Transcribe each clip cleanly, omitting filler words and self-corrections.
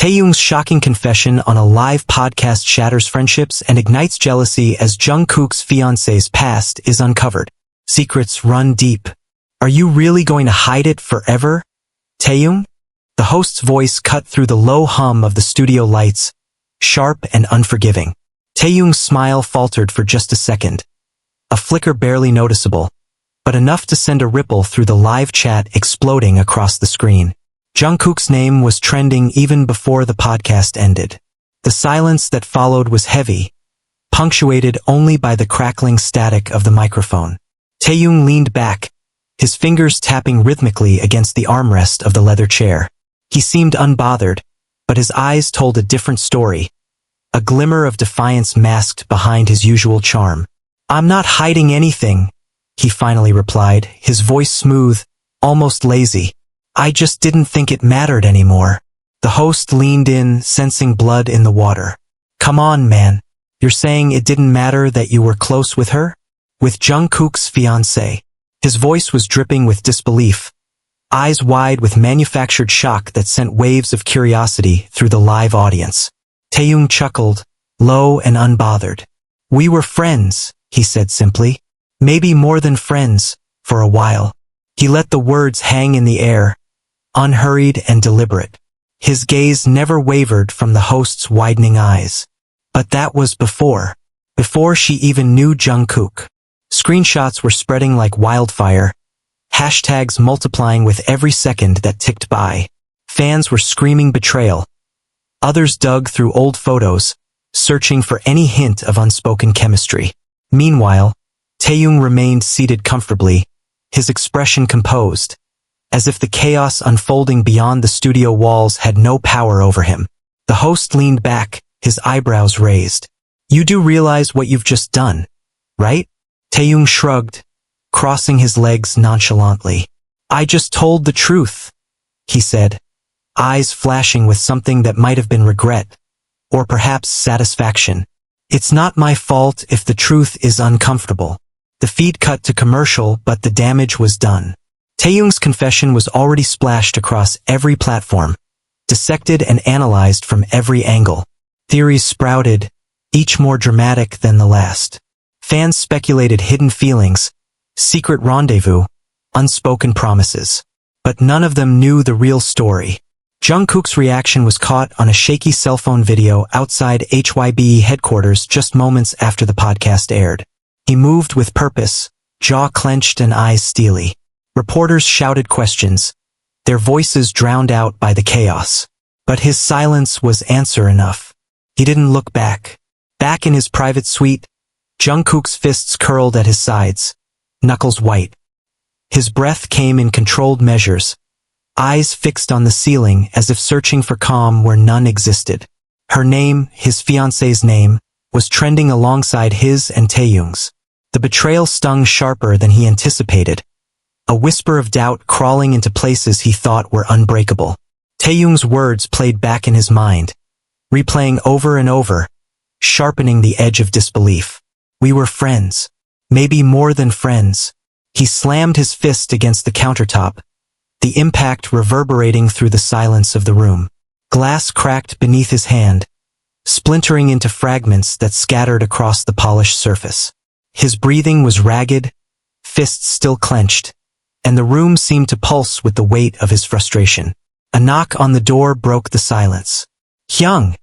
Taehyung's shocking confession on a live podcast shatters friendships and ignites jealousy as Jungkook's fiancée's past is uncovered. Secrets run deep. Are you really going to hide it forever, Taehyung? The host's voice cut through the low hum of the studio lights, sharp and unforgiving. Taehyung's smile faltered for just a second. A flicker barely noticeable, but enough to send a ripple through the live chat exploding across the screen. Jungkook's name was trending even before the podcast ended. The silence that followed was heavy, punctuated only by the crackling static of the microphone. Taehyung leaned back, his fingers tapping rhythmically against the armrest of the leather chair. He seemed unbothered, but his eyes told a different story. A glimmer of defiance masked behind his usual charm. "I'm not hiding anything," he finally replied, his voice smooth, almost lazy. "I just didn't think it mattered anymore." The host leaned in, sensing blood in the water. "Come on, man. You're saying it didn't matter that you were close with her? With Jungkook's fiancée?" His voice was dripping with disbelief, eyes wide with manufactured shock that sent waves of curiosity through the live audience. Taehyung chuckled, low and unbothered. "We were friends," he said simply. "Maybe more than friends, for a while." He let the words hang in the air, unhurried and deliberate. His gaze never wavered from the host's widening eyes. But that was before she even knew Jungkook. Screenshots were spreading like wildfire, hashtags multiplying with every second that ticked by. Fans were screaming betrayal. Others dug through old photos, searching for any hint of unspoken chemistry. Meanwhile, Taehyung remained seated comfortably, his expression composed, as if the chaos unfolding beyond the studio walls had no power over him. The host leaned back, his eyebrows raised. "You do realize what you've just done, right?" Taehyung shrugged, crossing his legs nonchalantly. "I just told the truth," he said, eyes flashing with something that might have been regret, or perhaps satisfaction. "It's not my fault if the truth is uncomfortable." The feed cut to commercial, but the damage was done. Taehyung's confession was already splashed across every platform, dissected and analyzed from every angle. Theories sprouted, each more dramatic than the last. Fans speculated hidden feelings, secret rendezvous, unspoken promises. But none of them knew the real story. Jungkook's reaction was caught on a shaky cell phone video outside HYBE headquarters just moments after the podcast aired. He moved with purpose, jaw clenched and eyes steely. Reporters shouted questions, their voices drowned out by the chaos. But his silence was answer enough. He didn't look back. Back in his private suite, Jungkook's fists curled at his sides, knuckles white. His breath came in controlled measures, eyes fixed on the ceiling as if searching for calm where none existed. Her name, his fiancée's name, was trending alongside his and Taehyung's. The betrayal stung sharper than he anticipated, a whisper of doubt crawling into places he thought were unbreakable. Taehyung's words played back in his mind, replaying over and over, sharpening the edge of disbelief. "We were friends. Maybe more than friends." He slammed his fist against the countertop, the impact reverberating through the silence of the room. Glass cracked beneath his hand, splintering into fragments that scattered across the polished surface. His breathing was ragged, fists still clenched, and the room seemed to pulse with the weight of his frustration. A knock on the door broke the silence. "Hyung!"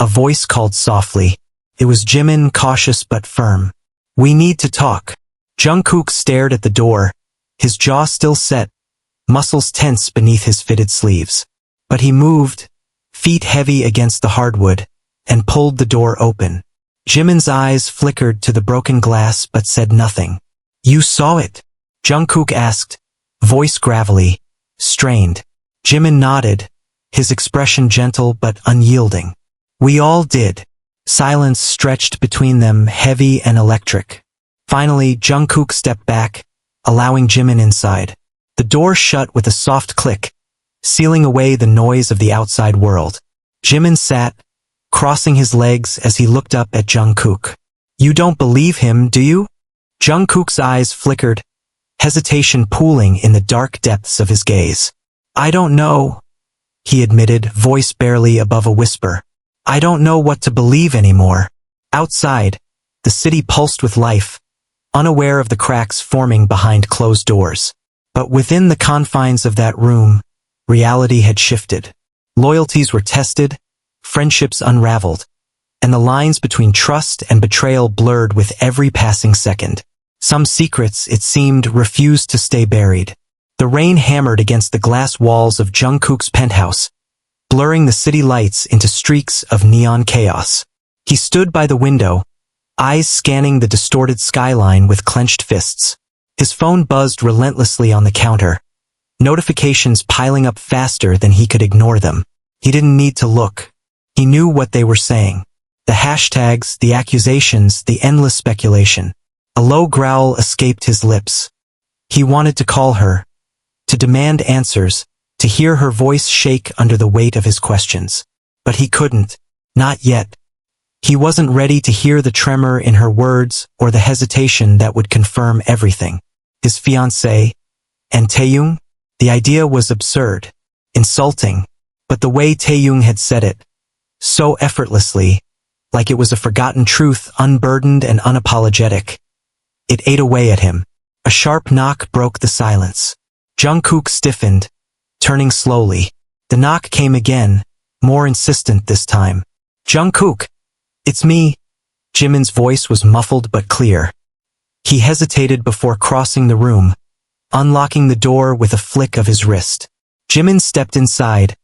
A voice called softly. It was Jimin, cautious but firm. "We need to talk." Jungkook stared at the door, his jaw still set, muscles tense beneath his fitted sleeves. But he moved, feet heavy against the hardwood, and pulled the door open. Jimin's eyes flickered to the broken glass but said nothing. "You saw it?" Jungkook asked, voice gravelly, strained. Jimin nodded, his expression gentle but unyielding. "We all did." Silence stretched between them, heavy and electric. Finally, Jungkook stepped back, allowing Jimin inside. The door shut with a soft click, sealing away the noise of the outside world. Jimin sat, crossing his legs as he looked up at Jungkook. "You don't believe him, do you?" Jungkook's eyes flickered, hesitation pooling in the dark depths of his gaze. "I don't know," he admitted, voice barely above a whisper. I don't know what to believe anymore. Outside, the city pulsed with life, unaware of the cracks forming behind closed doors. But within the confines of that room, reality had shifted. Loyalties were tested, friendships unraveled, and the lines between trust and betrayal blurred with every passing second. Some secrets, it seemed, refused to stay buried. The rain hammered against the glass walls of Jungkook's penthouse, blurring the city lights into streaks of neon chaos. He stood by the window, eyes scanning the distorted skyline with clenched fists. His phone buzzed relentlessly on the counter, notifications piling up faster than he could ignore them. He didn't need to look. He knew what they were saying. The hashtags, the accusations, the endless speculation. A low growl escaped his lips. He wanted to call her, to demand answers, to hear her voice shake under the weight of his questions. But he couldn't. Not yet. He wasn't ready to hear the tremor in her words or the hesitation that would confirm everything. His fiancée, and Taehyung? The idea was absurd, insulting, but the way Taehyung had said it, so effortlessly, like it was a forgotten truth, unburdened and unapologetic. It ate away at him. A sharp knock broke the silence. Jungkook stiffened, turning slowly. The knock came again, more insistent this time. Jungkook, it's me. Jimin's voice was muffled but clear. He hesitated before crossing the room, unlocking the door with a flick of his wrist. Jimin stepped inside,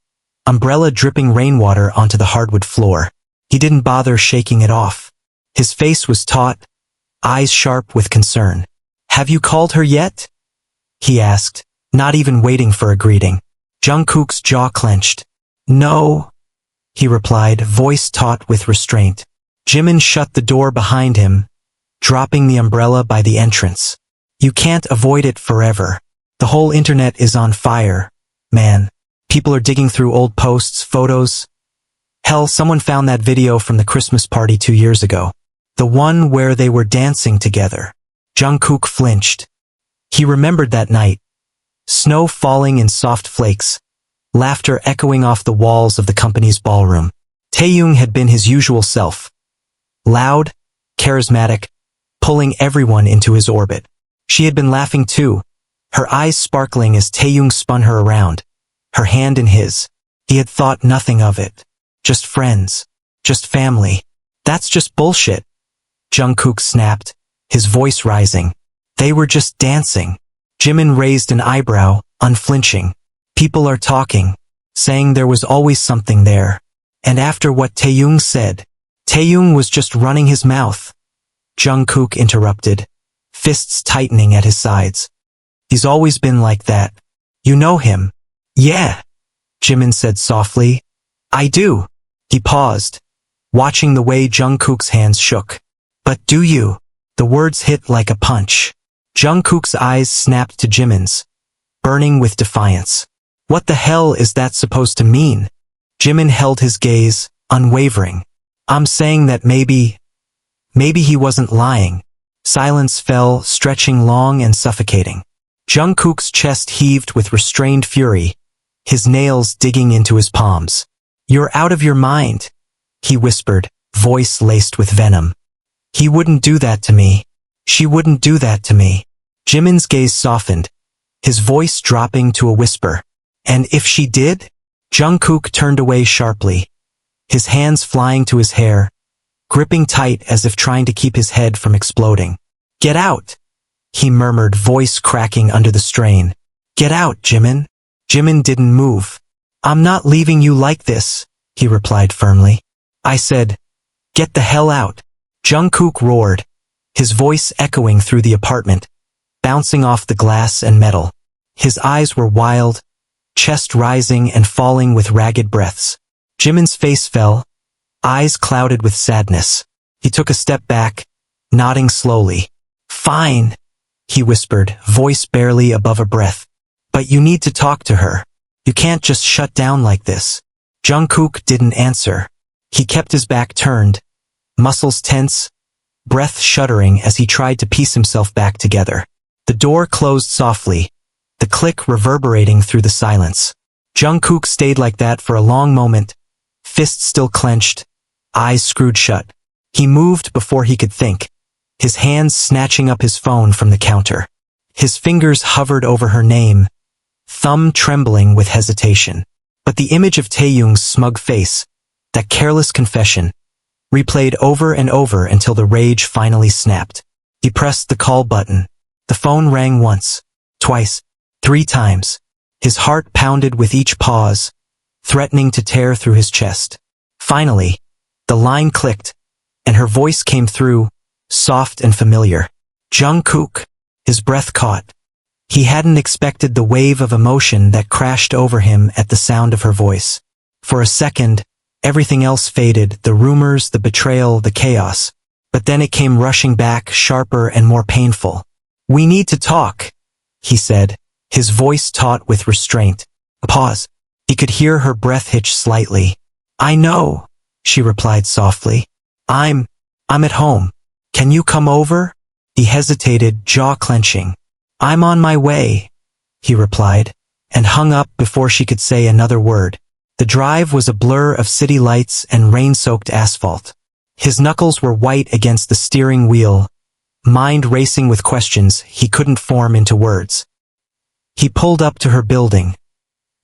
umbrella dripping rainwater onto the hardwood floor. He didn't bother shaking it off. His face was taut, eyes sharp with concern. Have you called her yet? He asked, not even waiting for a greeting. Jungkook's jaw clenched. No, he replied, voice taut with restraint. Jimin shut the door behind him, dropping the umbrella by the entrance. You can't avoid it forever. The whole internet is on fire, man. People are digging through old posts, photos. Hell, someone found that video from the Christmas party 2 years ago. The one where they were dancing together. Jungkook flinched. He remembered that night. Snow falling in soft flakes, laughter echoing off the walls of the company's ballroom. Taehyung had been his usual self. Loud, charismatic, pulling everyone into his orbit. She had been laughing too, her eyes sparkling as Taehyung spun her around, her hand in his. He had thought nothing of it. Just friends. Just family. That's just bullshit. Jungkook snapped, his voice rising. They were just dancing. Jimin raised an eyebrow, unflinching. People are talking, saying there was always something there. And after what Taehyung said, Taehyung was just running his mouth. Jungkook interrupted, fists tightening at his sides. He's always been like that. You know him. Yeah, Jimin said softly. I do. He paused, watching the way Jungkook's hands shook. But do you? The words hit like a punch. Jungkook's eyes snapped to Jimin's, burning with defiance. What the hell is that supposed to mean? Jimin held his gaze, unwavering. I'm saying that maybe he wasn't lying. Silence fell, stretching long and suffocating. Jungkook's chest heaved with restrained fury, his nails digging into his palms. You're out of your mind, he whispered, voice laced with venom. He wouldn't do that to me. She wouldn't do that to me. Jimin's gaze softened, his voice dropping to a whisper. And if she did? Jungkook turned away sharply, his hands flying to his hair, gripping tight as if trying to keep his head from exploding. Get out, he murmured, voice cracking under the strain. Get out, Jimin. Jimin didn't move. I'm not leaving you like this, he replied firmly. I said, get the hell out. Jungkook roared, his voice echoing through the apartment, bouncing off the glass and metal. His eyes were wild, chest rising and falling with ragged breaths. Jimin's face fell, eyes clouded with sadness. He took a step back, nodding slowly. Fine, he whispered, voice barely above a breath. But you need to talk to her. You can't just shut down like this. Jungkook didn't answer. He kept his back turned, muscles tense, breath shuddering as he tried to piece himself back together. The door closed softly, the click reverberating through the silence. Jungkook stayed like that for a long moment, fists still clenched, eyes screwed shut. He moved before he could think, his hands snatching up his phone from the counter. His fingers hovered over her name, thumb trembling with hesitation. But the image of Taehyung's smug face, that careless confession, replayed over and over until the rage finally snapped. He pressed the call button. The phone rang once, twice, 3 times. His heart pounded with each pause, threatening to tear through his chest. Finally, the line clicked, and her voice came through, soft and familiar. Jungkook. His breath caught. He hadn't expected the wave of emotion that crashed over him at the sound of her voice. For a second, everything else faded, the rumors, the betrayal, the chaos. But then it came rushing back, sharper and more painful. "We need to talk," he said, his voice taut with restraint. A pause. He could hear her breath hitch slightly. "I know," she replied softly. I'm at home. Can you come over?" He hesitated, jaw clenching. "I'm on my way," he replied, and hung up before she could say another word. The drive was a blur of city lights and rain-soaked asphalt. His knuckles were white against the steering wheel, mind racing with questions he couldn't form into words. He pulled up to her building,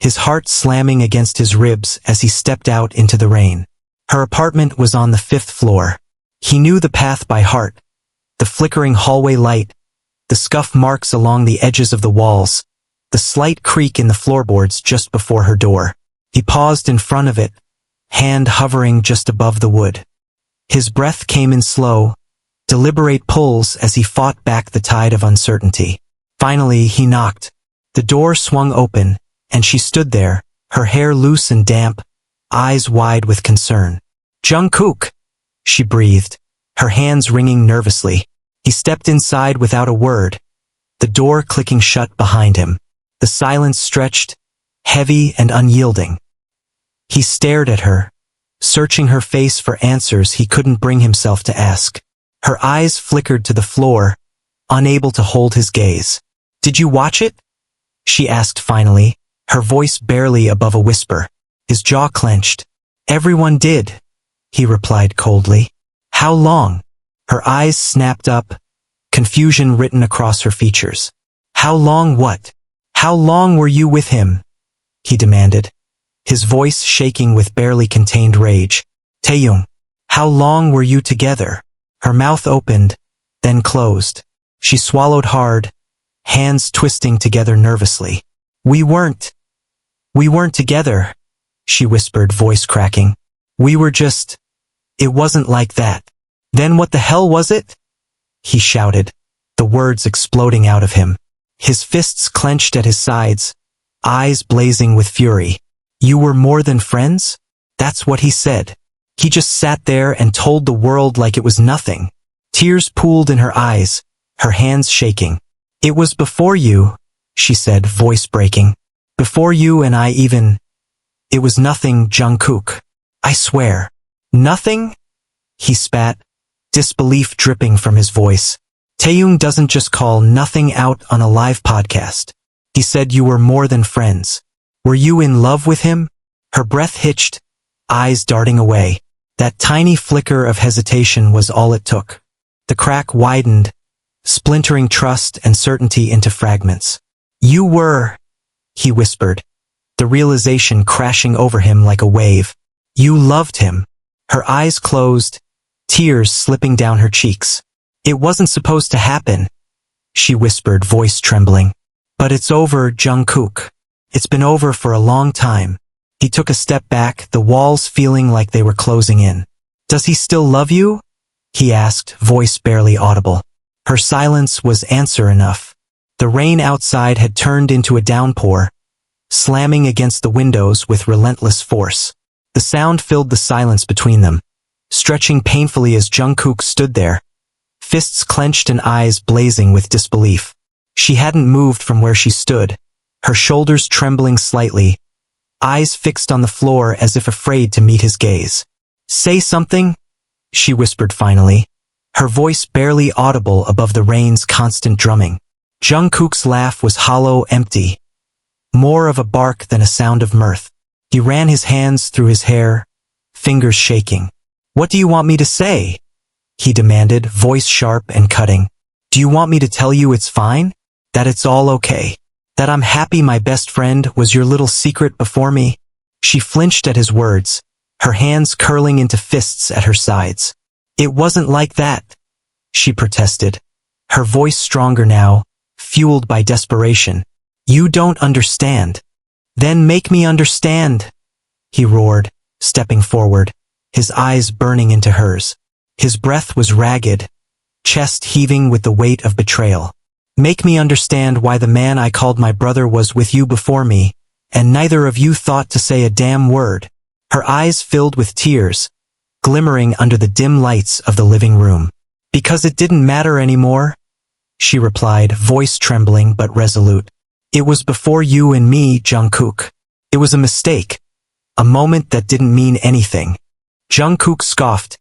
his heart slamming against his ribs as he stepped out into the rain. Her apartment was on the 5th floor. He knew the path by heart, the flickering hallway light, the scuff marks along the edges of the walls, the slight creak in the floorboards just before her door. He paused in front of it, hand hovering just above the wood. His breath came in slow, deliberate pulls as he fought back the tide of uncertainty. Finally, he knocked. The door swung open, and she stood there, her hair loose and damp, eyes wide with concern. "Jungkook," she breathed, her hands wringing nervously. He stepped inside without a word, the door clicking shut behind him. The silence stretched, heavy and unyielding. He stared at her, searching her face for answers he couldn't bring himself to ask. Her eyes flickered to the floor, unable to hold his gaze. "Did you watch it?" she asked finally, her voice barely above a whisper. His jaw clenched. "Everyone did," he replied coldly. "How long?" Her eyes snapped up, confusion written across her features. "How long what? How long were you with him?" he demanded, his voice shaking with barely contained rage. "Taehyung, how long were you together?" Her mouth opened, then closed. She swallowed hard, hands twisting together nervously. We weren't together," she whispered, voice cracking. "We were just, it wasn't like that." "Then what the hell was it?" he shouted, the words exploding out of him. His fists clenched at his sides, eyes blazing with fury. "You were more than friends?" That's what he said. He just sat there and told the world like it was nothing. Tears pooled in her eyes, her hands shaking. "It was before you," she said, voice breaking. "Before you and I even. It was nothing, Jungkook. I swear." "Nothing?" he spat, disbelief dripping from his voice. "Taehyung doesn't just call nothing out on a live podcast. He said you were more than friends. Were you in love with him?" Her breath hitched, eyes darting away. That tiny flicker of hesitation was all it took. The crack widened, splintering trust and certainty into fragments. "You were," he whispered, the realization crashing over him like a wave. "You loved him." Her eyes closed, tears slipping down her cheeks. "It wasn't supposed to happen," she whispered, voice trembling. "But it's over, Jungkook. It's been over for a long time." He took a step back, the walls feeling like they were closing in. "Does he still love you?" he asked, voice barely audible. Her silence was answer enough. The rain outside had turned into a downpour, slamming against the windows with relentless force. The sound filled the silence between them, stretching painfully as Jungkook stood there, fists clenched and eyes blazing with disbelief. She hadn't moved from where she stood, her shoulders trembling slightly, eyes fixed on the floor as if afraid to meet his gaze. "Say something," she whispered finally, her voice barely audible above the rain's constant drumming. Jungkook's laugh was hollow, empty. more of a bark than a sound of mirth. He ran his hands through his hair, fingers shaking. "What do you want me to say?" he demanded, voice sharp and cutting. "Do you want me to tell you it's fine? That it's all okay? That I'm happy my best friend was your little secret before me?" She flinched at his words, her hands curling into fists at her sides. "It wasn't like that," she protested, her voice stronger now, fueled by desperation. "You don't understand." "Then make me understand," he roared, stepping forward, his eyes burning into hers. His breath was ragged, chest heaving with the weight of betrayal. "Make me understand why the man I called my brother was with you before me, and neither of you thought to say a damn word." Her eyes filled with tears, glimmering under the dim lights of the living room. "Because it didn't matter anymore," she replied, voice trembling but resolute. "It was before you and me, Jungkook. It was a mistake, a moment that didn't mean anything." Jungkook scoffed,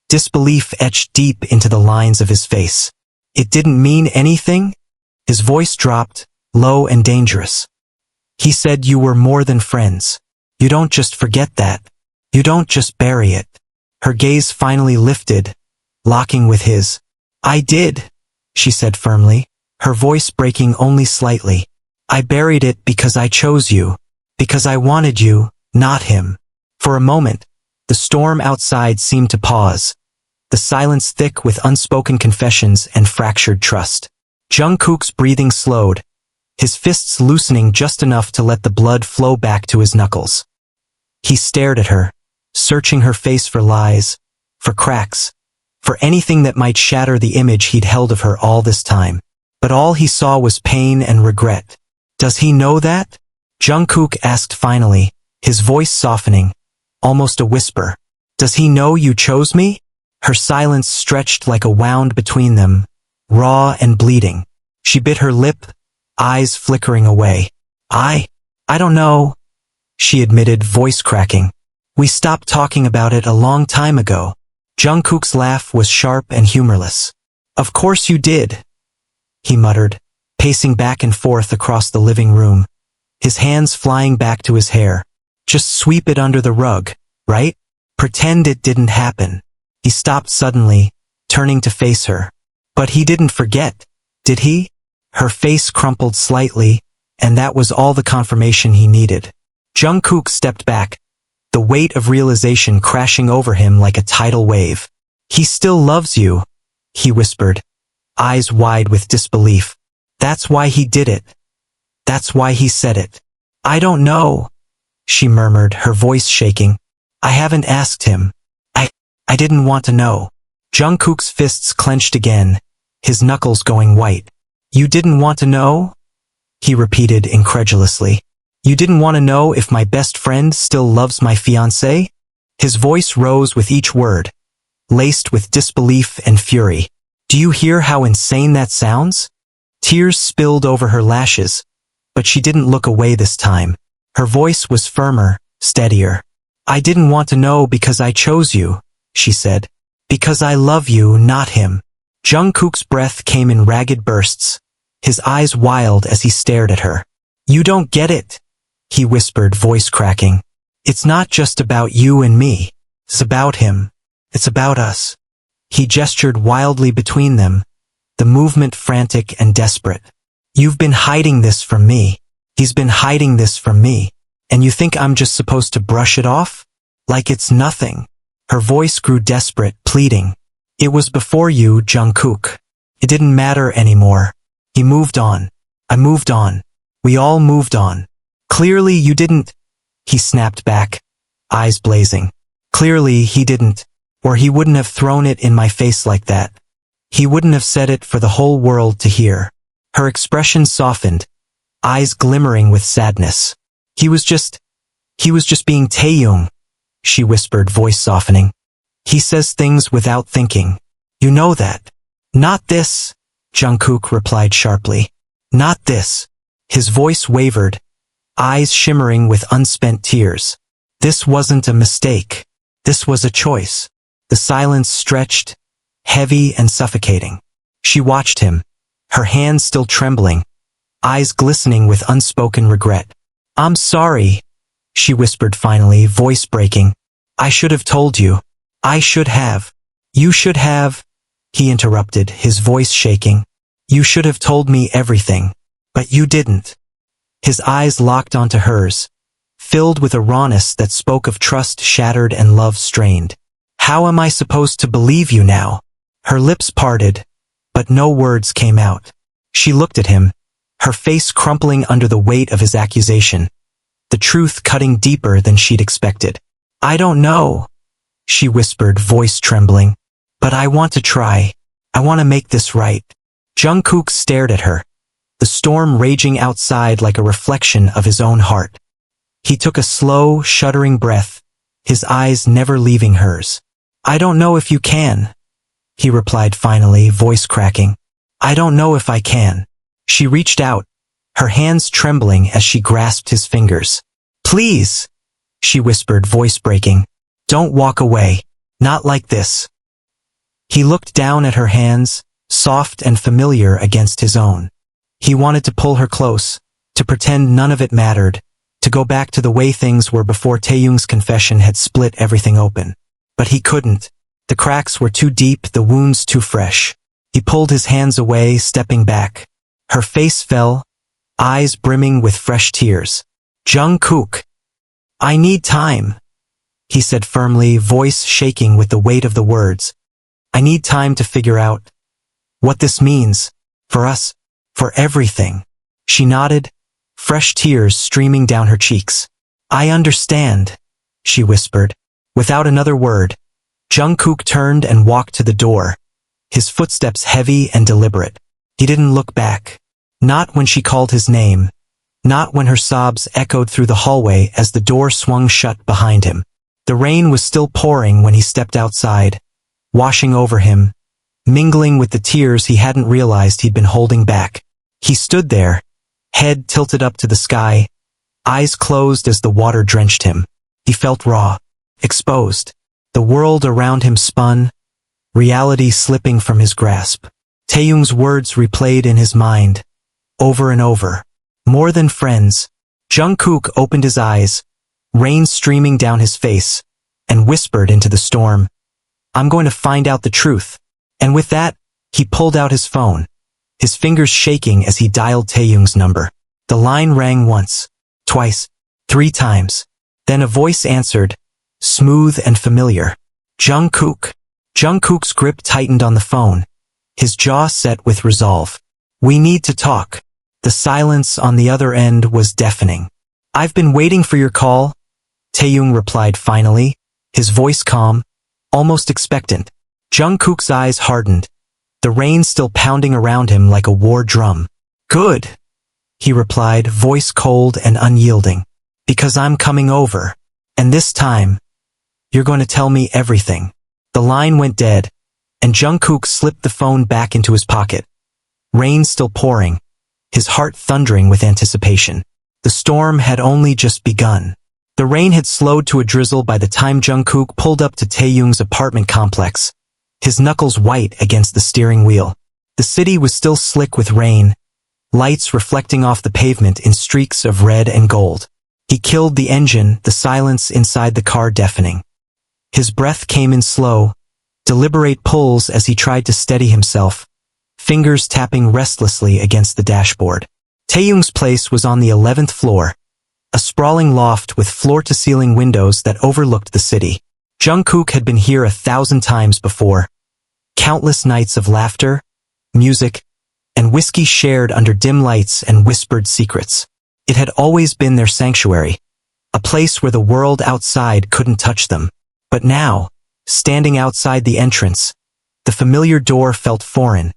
disbelief etched deep into the lines of his face. "It didn't mean anything?" His voice dropped, low and dangerous. "He said you were more than friends. You don't just forget that. You don't just bury it." Her gaze finally lifted, locking with his. "I did," she said firmly, her voice breaking only slightly. "I buried it because I chose you. Because I wanted you, not him." For a moment, the storm outside seemed to pause, the silence thick with unspoken confessions and fractured trust. Jungkook's breathing slowed, his fists loosening just enough to let the blood flow back to his knuckles. He stared at her, searching her face for lies, for cracks, for anything that might shatter the image he'd held of her all this time. But all he saw was pain and regret. "Does he know that?" Jungkook asked finally, his voice softening, almost a whisper. "Does he know you chose me?" Her silence stretched like a wound between them, raw and bleeding. She bit her lip, eyes flickering away. I don't know," she admitted, voice cracking. "We stopped talking about it a long time ago." Jungkook's laugh was sharp and humorless. "Of course you did," he muttered, pacing back and forth across the living room, his hands flying back to his hair. "Just sweep it under the rug, right? Pretend it didn't happen." He stopped suddenly, turning to face her. "But he didn't forget, did he?" Her face crumpled slightly, and that was all the confirmation he needed. Jungkook stepped back, the weight of realization crashing over him like a tidal wave. "He still loves you," he whispered, eyes wide with disbelief. "That's why he did it. That's why he said it." "I don't know," she murmured, her voice shaking. "I haven't asked him. I didn't want to know." Jungkook's fists clenched again, his knuckles going white. "You didn't want to know?" he repeated incredulously. "You didn't want to know if my best friend still loves my fiancé?" His voice rose with each word, laced with disbelief and fury. "Do you hear how insane that sounds?" Tears spilled over her lashes, but she didn't look away this time. Her voice was firmer, steadier. "I didn't want to know because I chose you," she said. "Because I love you, not him." Jungkook's breath came in ragged bursts, his eyes wild as he stared at her. "You don't get it," he whispered, voice cracking. "It's not just about you and me. It's about him. It's about us." He gestured wildly between them, the movement frantic and desperate. "You've been hiding this from me. He's been hiding this from me. And you think I'm just supposed to brush it off? Like it's nothing." Her voice grew desperate, pleading. "It was before you, Jungkook. It didn't matter anymore. He moved on. I moved on. We all moved on. Clearly you didn't," he snapped back, eyes blazing. "Clearly he didn't, or he wouldn't have thrown it in my face like that. He wouldn't have said it for the whole world to hear." Her expression softened, eyes glimmering with sadness. He was just being Taehyung," she whispered, voice softening. "He says things without thinking. You know that." "Not this," Jungkook replied sharply. "Not this." His voice wavered, eyes shimmering with unspent tears. "This wasn't a mistake. This was a choice." The silence stretched, heavy and suffocating. She watched him, her hands still trembling, eyes glistening with unspoken regret. I'm sorry, she whispered finally, voice breaking. I should have told you. I should have. You should have, he interrupted, his voice shaking. You should have told me everything. But you didn't. His eyes locked onto hers, filled with a rawness that spoke of trust shattered and love strained. How am I supposed to believe you now? Her lips parted, but no words came out. She looked at him, her face crumpling under the weight of his accusation, the truth cutting deeper than she'd expected. I don't know, she whispered, voice trembling. But I want to try. I want to make this right. Jungkook stared at her, the storm raging outside like a reflection of his own heart. He took a slow, shuddering breath, his eyes never leaving hers. I don't know if you can, he replied finally, voice cracking. I don't know if I can. She reached out, her hands trembling as she grasped his fingers. Please, she whispered, voice breaking. Don't walk away. Not like this. He looked down at her hands, soft and familiar against his own. He wanted to pull her close, to pretend none of it mattered, to go back to the way things were before Taehyung's confession had split everything open. But he couldn't. The cracks were too deep, the wounds too fresh. He pulled his hands away, stepping back. Her face fell, eyes brimming with fresh tears. Jungkook, I need time, he said firmly, voice shaking with the weight of the words. I need time to figure out what this means, for us, for everything. She nodded, fresh tears streaming down her cheeks. I understand, she whispered. Without another word, Jungkook turned and walked to the door, his footsteps heavy and deliberate. He didn't look back. Not when she called his name. Not when her sobs echoed through the hallway as the door swung shut behind him. The rain was still pouring when he stepped outside, washing over him, mingling with the tears he hadn't realized he'd been holding back. He stood there, head tilted up to the sky, eyes closed as the water drenched him. He felt raw, exposed. The world around him spun, reality slipping from his grasp. Taehyung's words replayed in his mind, over and over. More than friends. Jungkook opened his eyes, rain streaming down his face, and whispered into the storm, I'm going to find out the truth. And with that, he pulled out his phone, his fingers shaking as he dialed Taehyung's number. The line rang once, twice, 3 times. Then a voice answered, smooth and familiar. Jungkook. Jungkook's grip tightened on the phone, his jaw set with resolve. We need to talk. The silence on the other end was deafening. I've been waiting for your call, Taehyung replied finally, his voice calm, almost expectant. Jungkook's eyes hardened, the rain still pounding around him like a war drum. Good, he replied, voice cold and unyielding. Because I'm coming over. And this time, you're going to tell me everything. The line went dead, and Jungkook slipped the phone back into his pocket. Rain still pouring, his heart thundering with anticipation. The storm had only just begun. The rain had slowed to a drizzle by the time Jungkook pulled up to Taehyung's apartment complex, his knuckles white against the steering wheel. The city was still slick with rain, lights reflecting off the pavement in streaks of red and gold. He killed the engine, the silence inside the car deafening. His breath came in slow, deliberate pulls as he tried to steady himself, fingers tapping restlessly against the dashboard. Taehyung's place was on the 11th floor, a sprawling loft with floor-to-ceiling windows that overlooked the city. Jungkook had been here 1,000 times before. Countless nights of laughter, music, and whiskey shared under dim lights and whispered secrets. It had always been their sanctuary, a place where the world outside couldn't touch them. But now, standing outside the entrance, the familiar door felt foreign,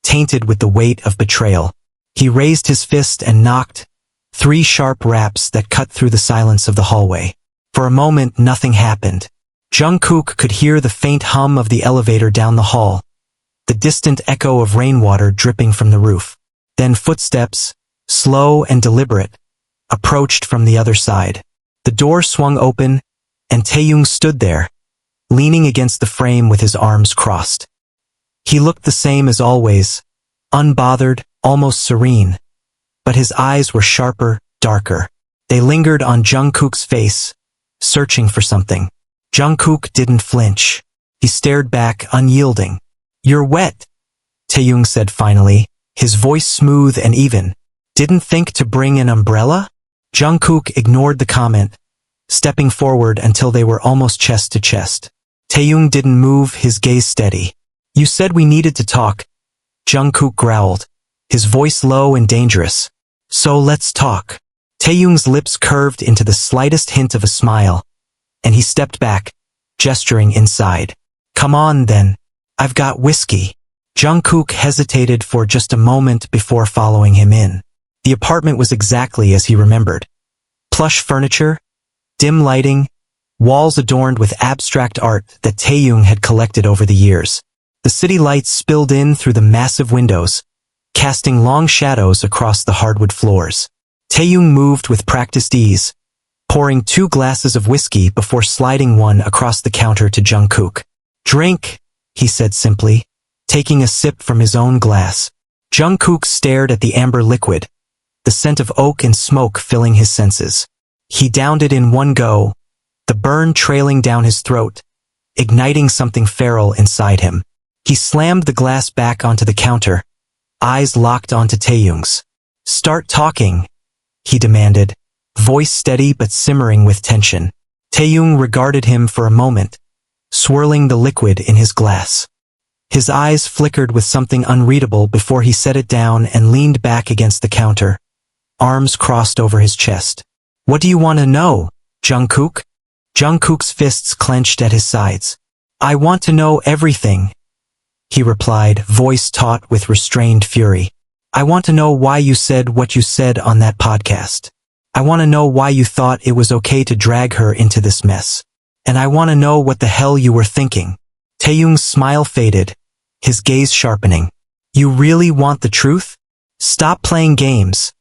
tainted with the weight of betrayal. He raised his fist and knocked, 3 sharp raps that cut through the silence of the hallway. For a moment, nothing happened. Jungkook could hear the faint hum of the elevator down the hall, the distant echo of rainwater dripping from the roof. Then footsteps, slow and deliberate, approached from the other side. The door swung open, and Taehyung stood there, leaning against the frame with his arms crossed. He looked the same as always, unbothered, almost serene, but his eyes were sharper, darker. They lingered on Jungkook's face, searching for something. Jungkook didn't flinch. He stared back, unyielding. "You're wet," Taehyung said finally, his voice smooth and even. "Didn't think to bring an umbrella?" Jungkook ignored the comment, stepping forward until they were almost chest to chest. Taehyung didn't move, his gaze steady. "You said we needed to talk," Jungkook growled, his voice low and dangerous. "So let's talk." Taehyung's lips curved into the slightest hint of a smile, and he stepped back, gesturing inside. "Come on then. I've got whiskey." Jungkook hesitated for just a moment before following him in. The apartment was exactly as he remembered. Plush furniture, dim lighting, walls adorned with abstract art that Taehyung had collected over the years. The city lights spilled in through the massive windows, casting long shadows across the hardwood floors. Taehyung moved with practiced ease, pouring 2 glasses of whiskey before sliding one across the counter to Jungkook. "Drink," he said simply, taking a sip from his own glass. Jungkook stared at the amber liquid, the scent of oak and smoke filling his senses. He downed it in one go, the burn trailing down his throat, igniting something feral inside him. He slammed the glass back onto the counter, eyes locked onto Taehyung's. "Start talking," he demanded, voice steady but simmering with tension. Taehyung regarded him for a moment, swirling the liquid in his glass. His eyes flickered with something unreadable before he set it down and leaned back against the counter, arms crossed over his chest. "What do you want to know, Jungkook?" Jungkook's fists clenched at his sides. "I want to know everything," he replied, voice taut with restrained fury. "I want to know why you said what you said on that podcast. I want to know why you thought it was okay to drag her into this mess. And I want to know what the hell you were thinking." Taehyung's smile faded, his gaze sharpening. "You really want the truth? Stop playing games,"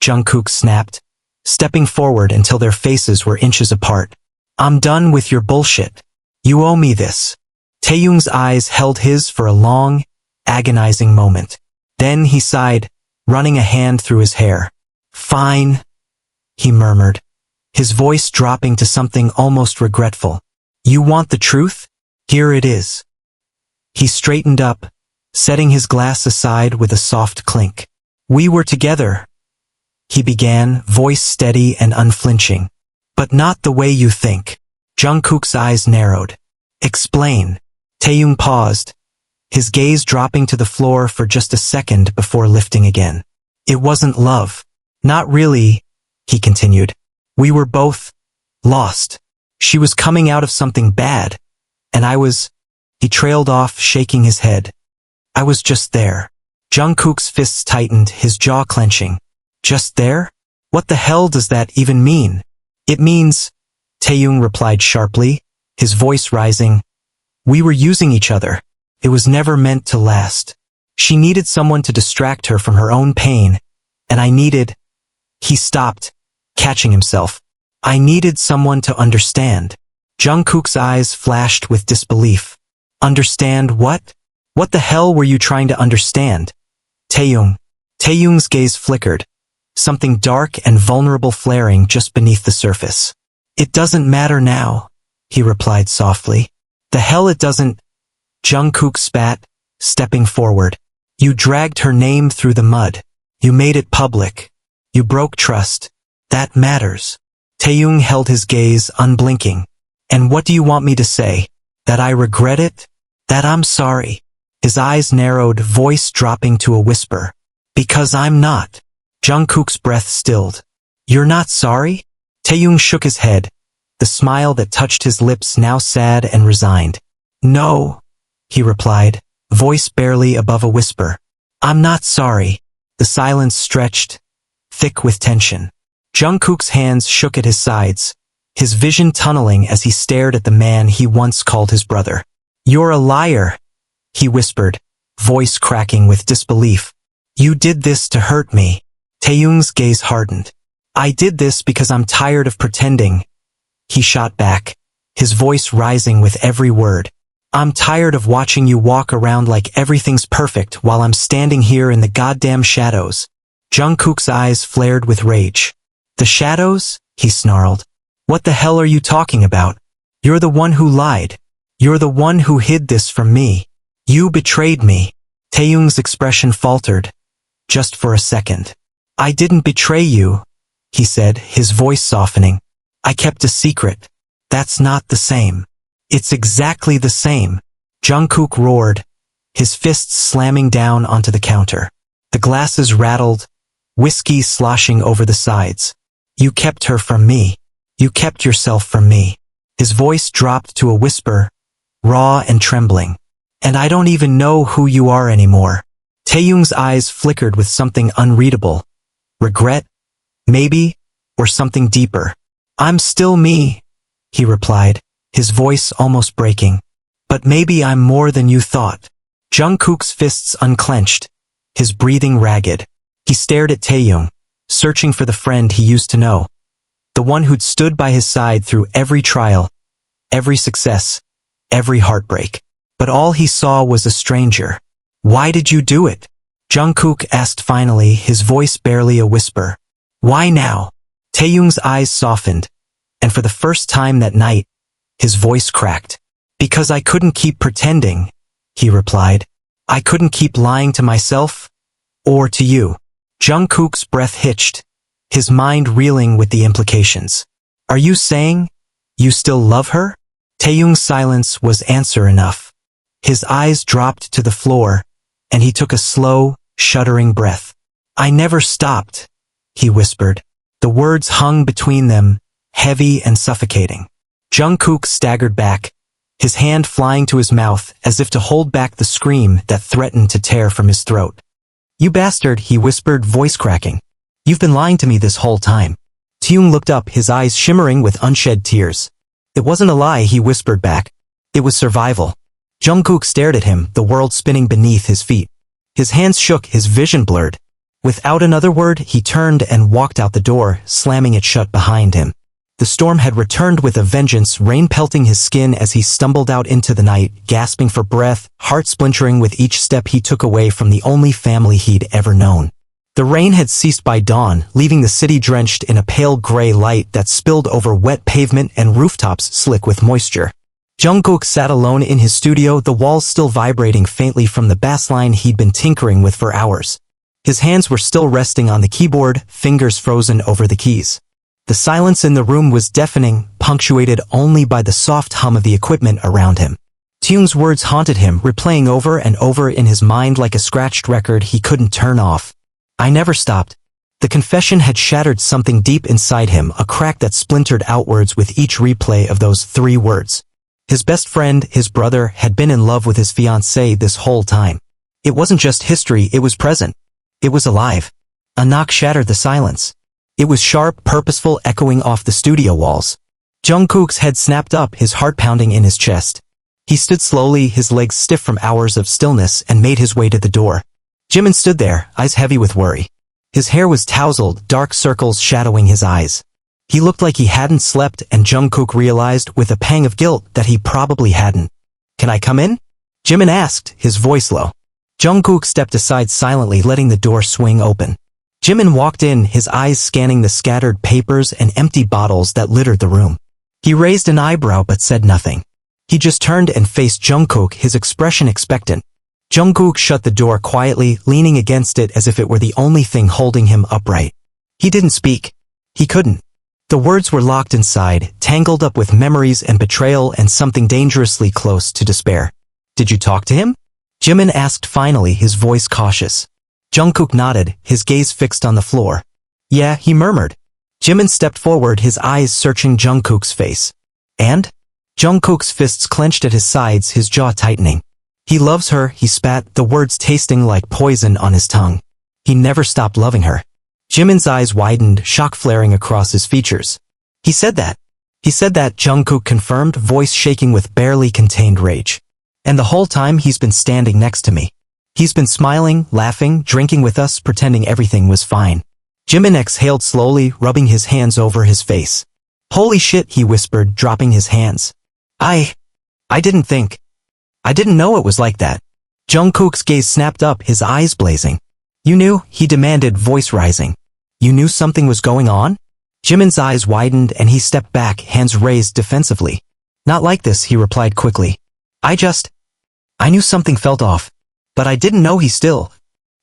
Jungkook snapped, stepping forward until their faces were inches apart. "I'm done with your bullshit. You owe me this." Taehyung's eyes held his for a long, agonizing moment. Then he sighed, running a hand through his hair. "Fine," he murmured, his voice dropping to something almost regretful. "You want the truth? Here it is." He straightened up, setting his glass aside with a soft clink. "We were together," he began, voice steady and unflinching. "But not the way you think." Jungkook's eyes narrowed. "Explain." Taehyung paused, his gaze dropping to the floor for just a second before lifting again. "It wasn't love." "Not really," he continued. "We were both lost. She was coming out of something bad, and I was—" He trailed off, shaking his head. "I was just there." Jungkook's fists tightened, his jaw clenching. "Just there? What the hell does that even mean?" "It means," Taehyung replied sharply, his voice rising, "we were using each other. It was never meant to last. She needed someone to distract her from her own pain, and I needed—" He stopped, catching himself. "I needed someone to understand." Jungkook's eyes flashed with disbelief. "Understand what? What the hell were you trying to understand?" Taehyung's gaze flickered, something dark and vulnerable flaring just beneath the surface. "It doesn't matter now," he replied softly. "The hell it doesn't," Jungkook spat, stepping forward. "You dragged her name through the mud. You made it public. You broke trust. That matters." Taehyung held his gaze, unblinking. "And what do you want me to say? That I regret it? That I'm sorry?" His eyes narrowed, voice dropping to a whisper. "Because I'm not." Jungkook's breath stilled. "You're not sorry?" Taehyung shook his head, the smile that touched his lips now sad and resigned. "No," he replied, voice barely above a whisper. "I'm not sorry." The silence stretched, thick with tension. Jungkook's hands shook at his sides, his vision tunneling as he stared at the man he once called his brother. "You're a liar," he whispered, voice cracking with disbelief. "You did this to hurt me." Taehyung's gaze hardened. "I did this because I'm tired of pretending," he shot back, his voice rising with every word. "I'm tired of watching you walk around like everything's perfect while I'm standing here in the goddamn shadows." Jungkook's eyes flared with rage. The shadows? He snarled. What the hell are you talking about? You're the one who lied. You're the one who hid this from me. You betrayed me. Taehyung's expression faltered, just for a second. I didn't betray you, he said, his voice softening. I kept a secret. That's not the same. It's exactly the same. Jungkook roared, his fists slamming down onto the counter. The glasses rattled, whiskey sloshing over the sides. You kept her from me. You kept yourself from me. His voice dropped to a whisper, raw and trembling. And I don't even know who you are anymore. Taehyung's eyes flickered with something unreadable. Regret? Maybe? Or something deeper. I'm still me, he replied, his voice almost breaking. But maybe I'm more than you thought. Jungkook's fists unclenched, his breathing ragged. He stared at Taehyung, searching for the friend he used to know. The one who'd stood by his side through every trial, every success, every heartbreak. But all he saw was a stranger. Why did you do it? Jungkook asked finally, his voice barely a whisper. Why now? Taehyung's eyes softened, and for the first time that night, his voice cracked. Because I couldn't keep pretending, he replied. I couldn't keep lying to myself, or to you. Jungkook's breath hitched, his mind reeling with the implications. Are you saying you still love her? Taehyung's silence was answer enough. His eyes dropped to the floor, and he took a slow, shuddering breath. I never stopped, he whispered. The words hung between them, heavy and suffocating. Jungkook staggered back, his hand flying to his mouth as if to hold back the scream that threatened to tear from his throat. You bastard, he whispered, voice cracking. You've been lying to me this whole time. Taehyung looked up, his eyes shimmering with unshed tears. It wasn't a lie, he whispered back. It was survival. Jungkook stared at him, the world spinning beneath his feet. His hands shook, his vision blurred. Without another word, he turned and walked out the door, slamming it shut behind him. The storm had returned with a vengeance, rain pelting his skin as he stumbled out into the night, gasping for breath, heart splintering with each step he took away from the only family he'd ever known. The rain had ceased by dawn, leaving the city drenched in a pale gray light that spilled over wet pavement and rooftops slick with moisture. Jungkook sat alone in his studio, the walls still vibrating faintly from the bassline he'd been tinkering with for hours. His hands were still resting on the keyboard, fingers frozen over the keys. The silence in the room was deafening, punctuated only by the soft hum of the equipment around him. Taehyung's words haunted him, replaying over and over in his mind like a scratched record he couldn't turn off. I never stopped. The confession had shattered something deep inside him, a crack that splintered outwards with each replay of those 3 words. His best friend, his brother, had been in love with his fiancée this whole time. It wasn't just history, it was present. It was alive. A knock shattered the silence. It was sharp, purposeful, echoing off the studio walls. Jungkook's head snapped up, his heart pounding in his chest. He stood slowly, his legs stiff from hours of stillness, and made his way to the door. Jimin stood there, eyes heavy with worry. His hair was tousled, dark circles shadowing his eyes. He looked like he hadn't slept, and Jungkook realized with a pang of guilt that he probably hadn't. Can I come in? Jimin asked, his voice low. Jungkook stepped aside silently, letting the door swing open. Jimin walked in, his eyes scanning the scattered papers and empty bottles that littered the room. He raised an eyebrow but said nothing. He just turned and faced Jungkook, his expression expectant. Jungkook shut the door quietly, leaning against it as if it were the only thing holding him upright. He didn't speak. He couldn't. The words were locked inside, tangled up with memories and betrayal and something dangerously close to despair. Did you talk to him? Jimin asked finally, his voice cautious. Jungkook nodded, his gaze fixed on the floor. Yeah, he murmured. Jimin stepped forward, his eyes searching Jungkook's face. And? Jungkook's fists clenched at his sides, his jaw tightening. He loves her, he spat, the words tasting like poison on his tongue. He never stopped loving her. Jimin's eyes widened, shock flaring across his features. He said that. He said that, Jungkook confirmed, voice shaking with barely contained rage. And the whole time he's been standing next to me. He's been smiling, laughing, drinking with us, pretending everything was fine. Jimin exhaled slowly, rubbing his hands over his face. Holy shit, he whispered, dropping his hands. I didn't think. I didn't know it was like that. Jungkook's gaze snapped up, his eyes blazing. You knew, he demanded, voice rising. You knew something was going on? Jimin's eyes widened and he stepped back, hands raised defensively. Not like this, he replied quickly. I knew something felt off. But I didn't know he still.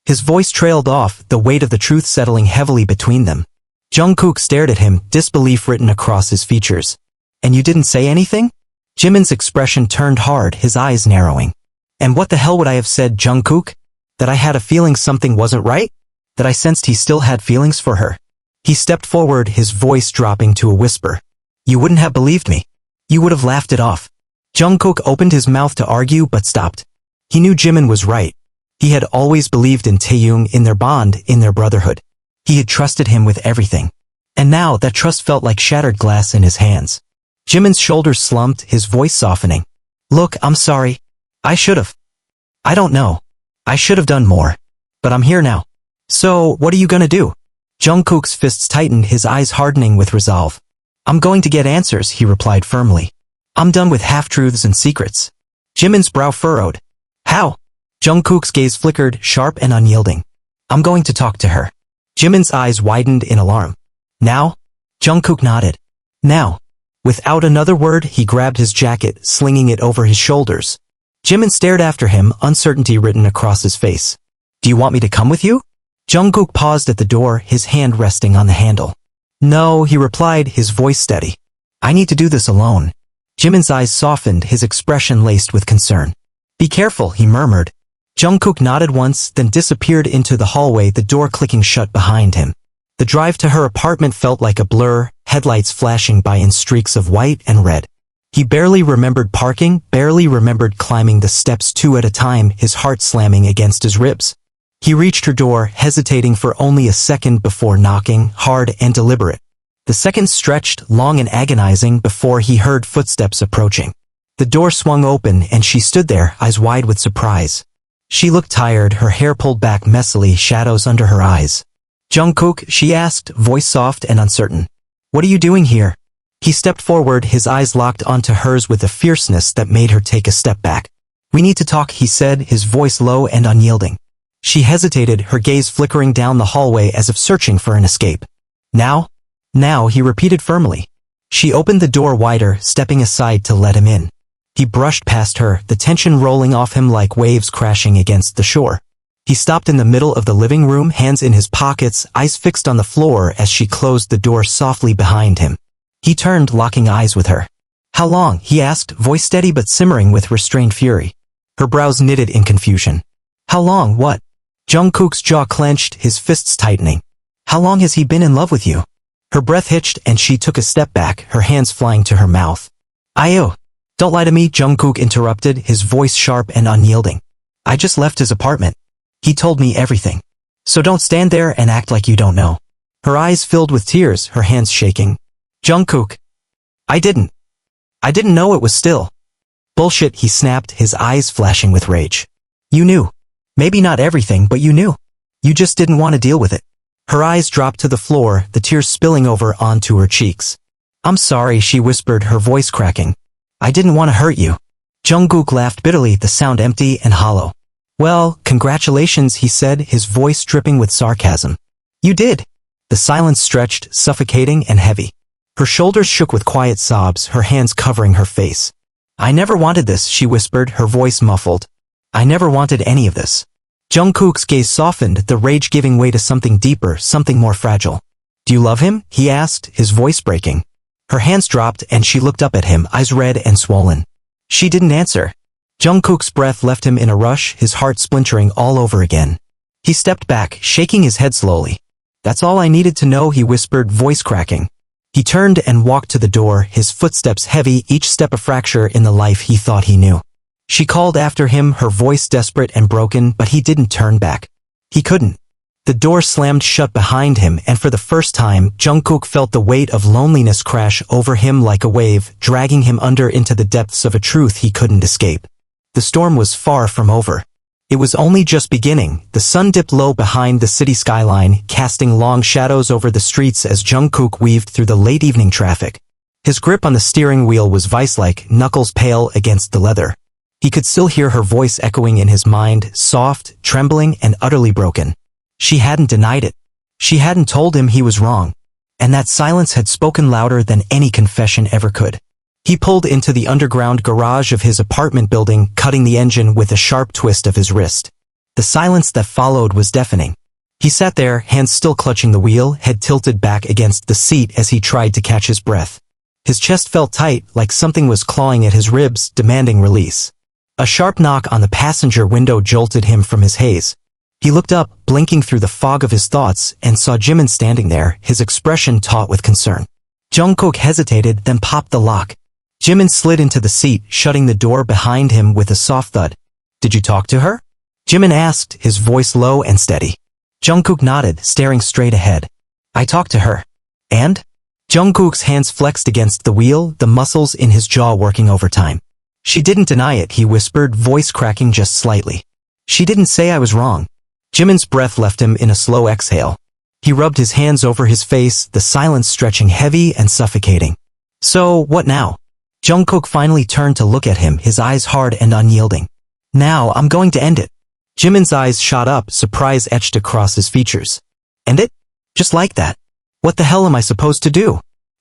His voice trailed off, the weight of the truth settling heavily between them. Jungkook stared at him, disbelief written across his features. And you didn't say anything? Jimin's expression turned hard, his eyes narrowing. And what the hell would I have said, Jungkook? That I had a feeling something wasn't right? That I sensed he still had feelings for her? He stepped forward, his voice dropping to a whisper. You wouldn't have believed me. You would have laughed it off. Jungkook opened his mouth to argue but stopped. He knew Jimin was right. He had always believed in Taehyung, in their bond, in their brotherhood. He had trusted him with everything. And now that trust felt like shattered glass in his hands. Jimin's shoulders slumped, his voice softening. Look, I'm sorry. I should've. I don't know. I should have done more. But I'm here now. So, what are you gonna do? Jungkook's fists tightened, his eyes hardening with resolve. I'm going to get answers, he replied firmly. I'm done with half-truths and secrets. Jimin's brow furrowed. How? Jungkook's gaze flickered, sharp and unyielding. I'm going to talk to her. Jimin's eyes widened in alarm. Now? Jungkook nodded. Now. Without another word, he grabbed his jacket, slinging it over his shoulders. Jimin stared after him, uncertainty written across his face. Do you want me to come with you? Jungkook paused at the door, his hand resting on the handle. No, he replied, his voice steady. I need to do this alone. Jimin's eyes softened, his expression laced with concern. Be careful, he murmured. Jungkook nodded once, then disappeared into the hallway, the door clicking shut behind him. The drive to her apartment felt like a blur, headlights flashing by in streaks of white and red. He barely remembered parking, barely remembered climbing the steps two at a time, his heart slamming against his ribs. He reached her door, hesitating for only a second before knocking, hard and deliberate. The seconds stretched, long and agonizing, before he heard footsteps approaching. The door swung open and she stood there, eyes wide with surprise. She looked tired, her hair pulled back messily, shadows under her eyes. Jungkook, she asked, voice soft and uncertain. What are you doing here? He stepped forward, his eyes locked onto hers with a fierceness that made her take a step back. We need to talk, he said, his voice low and unyielding. She hesitated, her gaze flickering down the hallway as if searching for an escape. Now? Now, he repeated firmly. She opened the door wider, stepping aside to let him in. He brushed past her, the tension rolling off him like waves crashing against the shore. He stopped in the middle of the living room, hands in his pockets, eyes fixed on the floor as she closed the door softly behind him. He turned, locking eyes with her. How long? He asked, voice steady but simmering with restrained fury. Her brows knitted in confusion. How long, what? Jungkook's jaw clenched, his fists tightening. How long has he been in love with you? Her breath hitched and she took a step back, her hands flying to her mouth. Ayo. Don't lie to me, Jungkook interrupted, his voice sharp and unyielding. I just left his apartment. He told me everything. So don't stand there and act like you don't know. Her eyes filled with tears, her hands shaking. Jungkook. I didn't know it was still. Bullshit, he snapped, his eyes flashing with rage. You knew. Maybe not everything, but you knew. You just didn't want to deal with it. Her eyes dropped to the floor, the tears spilling over onto her cheeks. I'm sorry, she whispered, her voice cracking. I didn't want to hurt you. Jungkook laughed bitterly, the sound empty and hollow. Well, congratulations, he said, his voice dripping with sarcasm. You did. The silence stretched, suffocating and heavy. Her shoulders shook with quiet sobs, her hands covering her face. I never wanted this, she whispered, her voice muffled. I never wanted any of this. Jungkook's gaze softened, the rage giving way to something deeper, something more fragile. Do you love him? He asked, his voice breaking. Her hands dropped and she looked up at him, eyes red and swollen. She didn't answer. Jungkook's breath left him in a rush, his heart splintering all over again. He stepped back, shaking his head slowly. That's all I needed to know, he whispered, voice cracking. He turned and walked to the door, his footsteps heavy, each step a fracture in the life he thought he knew. She called after him, her voice desperate and broken, but he didn't turn back. He couldn't. The door slammed shut behind him, and for the first time, Jungkook felt the weight of loneliness crash over him like a wave, dragging him under into the depths of a truth he couldn't escape. The storm was far from over. It was only just beginning. The sun dipped low behind the city skyline, casting long shadows over the streets as Jungkook weaved through the late evening traffic. His grip on the steering wheel was vice-like, knuckles pale against the leather. He could still hear her voice echoing in his mind, soft, trembling, and utterly broken. She hadn't denied it. She hadn't told him he was wrong. and that silence had spoken louder than any confession ever could. He pulled into the underground garage of his apartment building, cutting the engine with a sharp twist of his wrist. The silence that followed was deafening. He sat there, hands still clutching the wheel, head tilted back against the seat as he tried to catch his breath. His chest felt tight, like something was clawing at his ribs, demanding release. A sharp knock on the passenger window jolted him from his haze. He looked up, blinking through the fog of his thoughts, and saw Jimin standing there, his expression taut with concern. Jungkook hesitated, then popped the lock. Jimin slid into the seat, shutting the door behind him with a soft thud. "Did you talk to her?" Jimin asked, his voice low and steady. Jungkook nodded, staring straight ahead. "I talked to her." "And?" Jungkook's hands flexed against the wheel, the muscles in his jaw working overtime. "She didn't deny it," he whispered, voice cracking just slightly. "She didn't say I was wrong." Jimin's breath left him in a slow exhale. He rubbed his hands over his face, the silence stretching heavy and suffocating. "So, what now?" Jungkook finally turned to look at him, his eyes hard and unyielding. "Now, I'm going to end it." Jimin's eyes shot up, surprise etched across his features. "End it? Just like that? What the hell am I supposed to do?"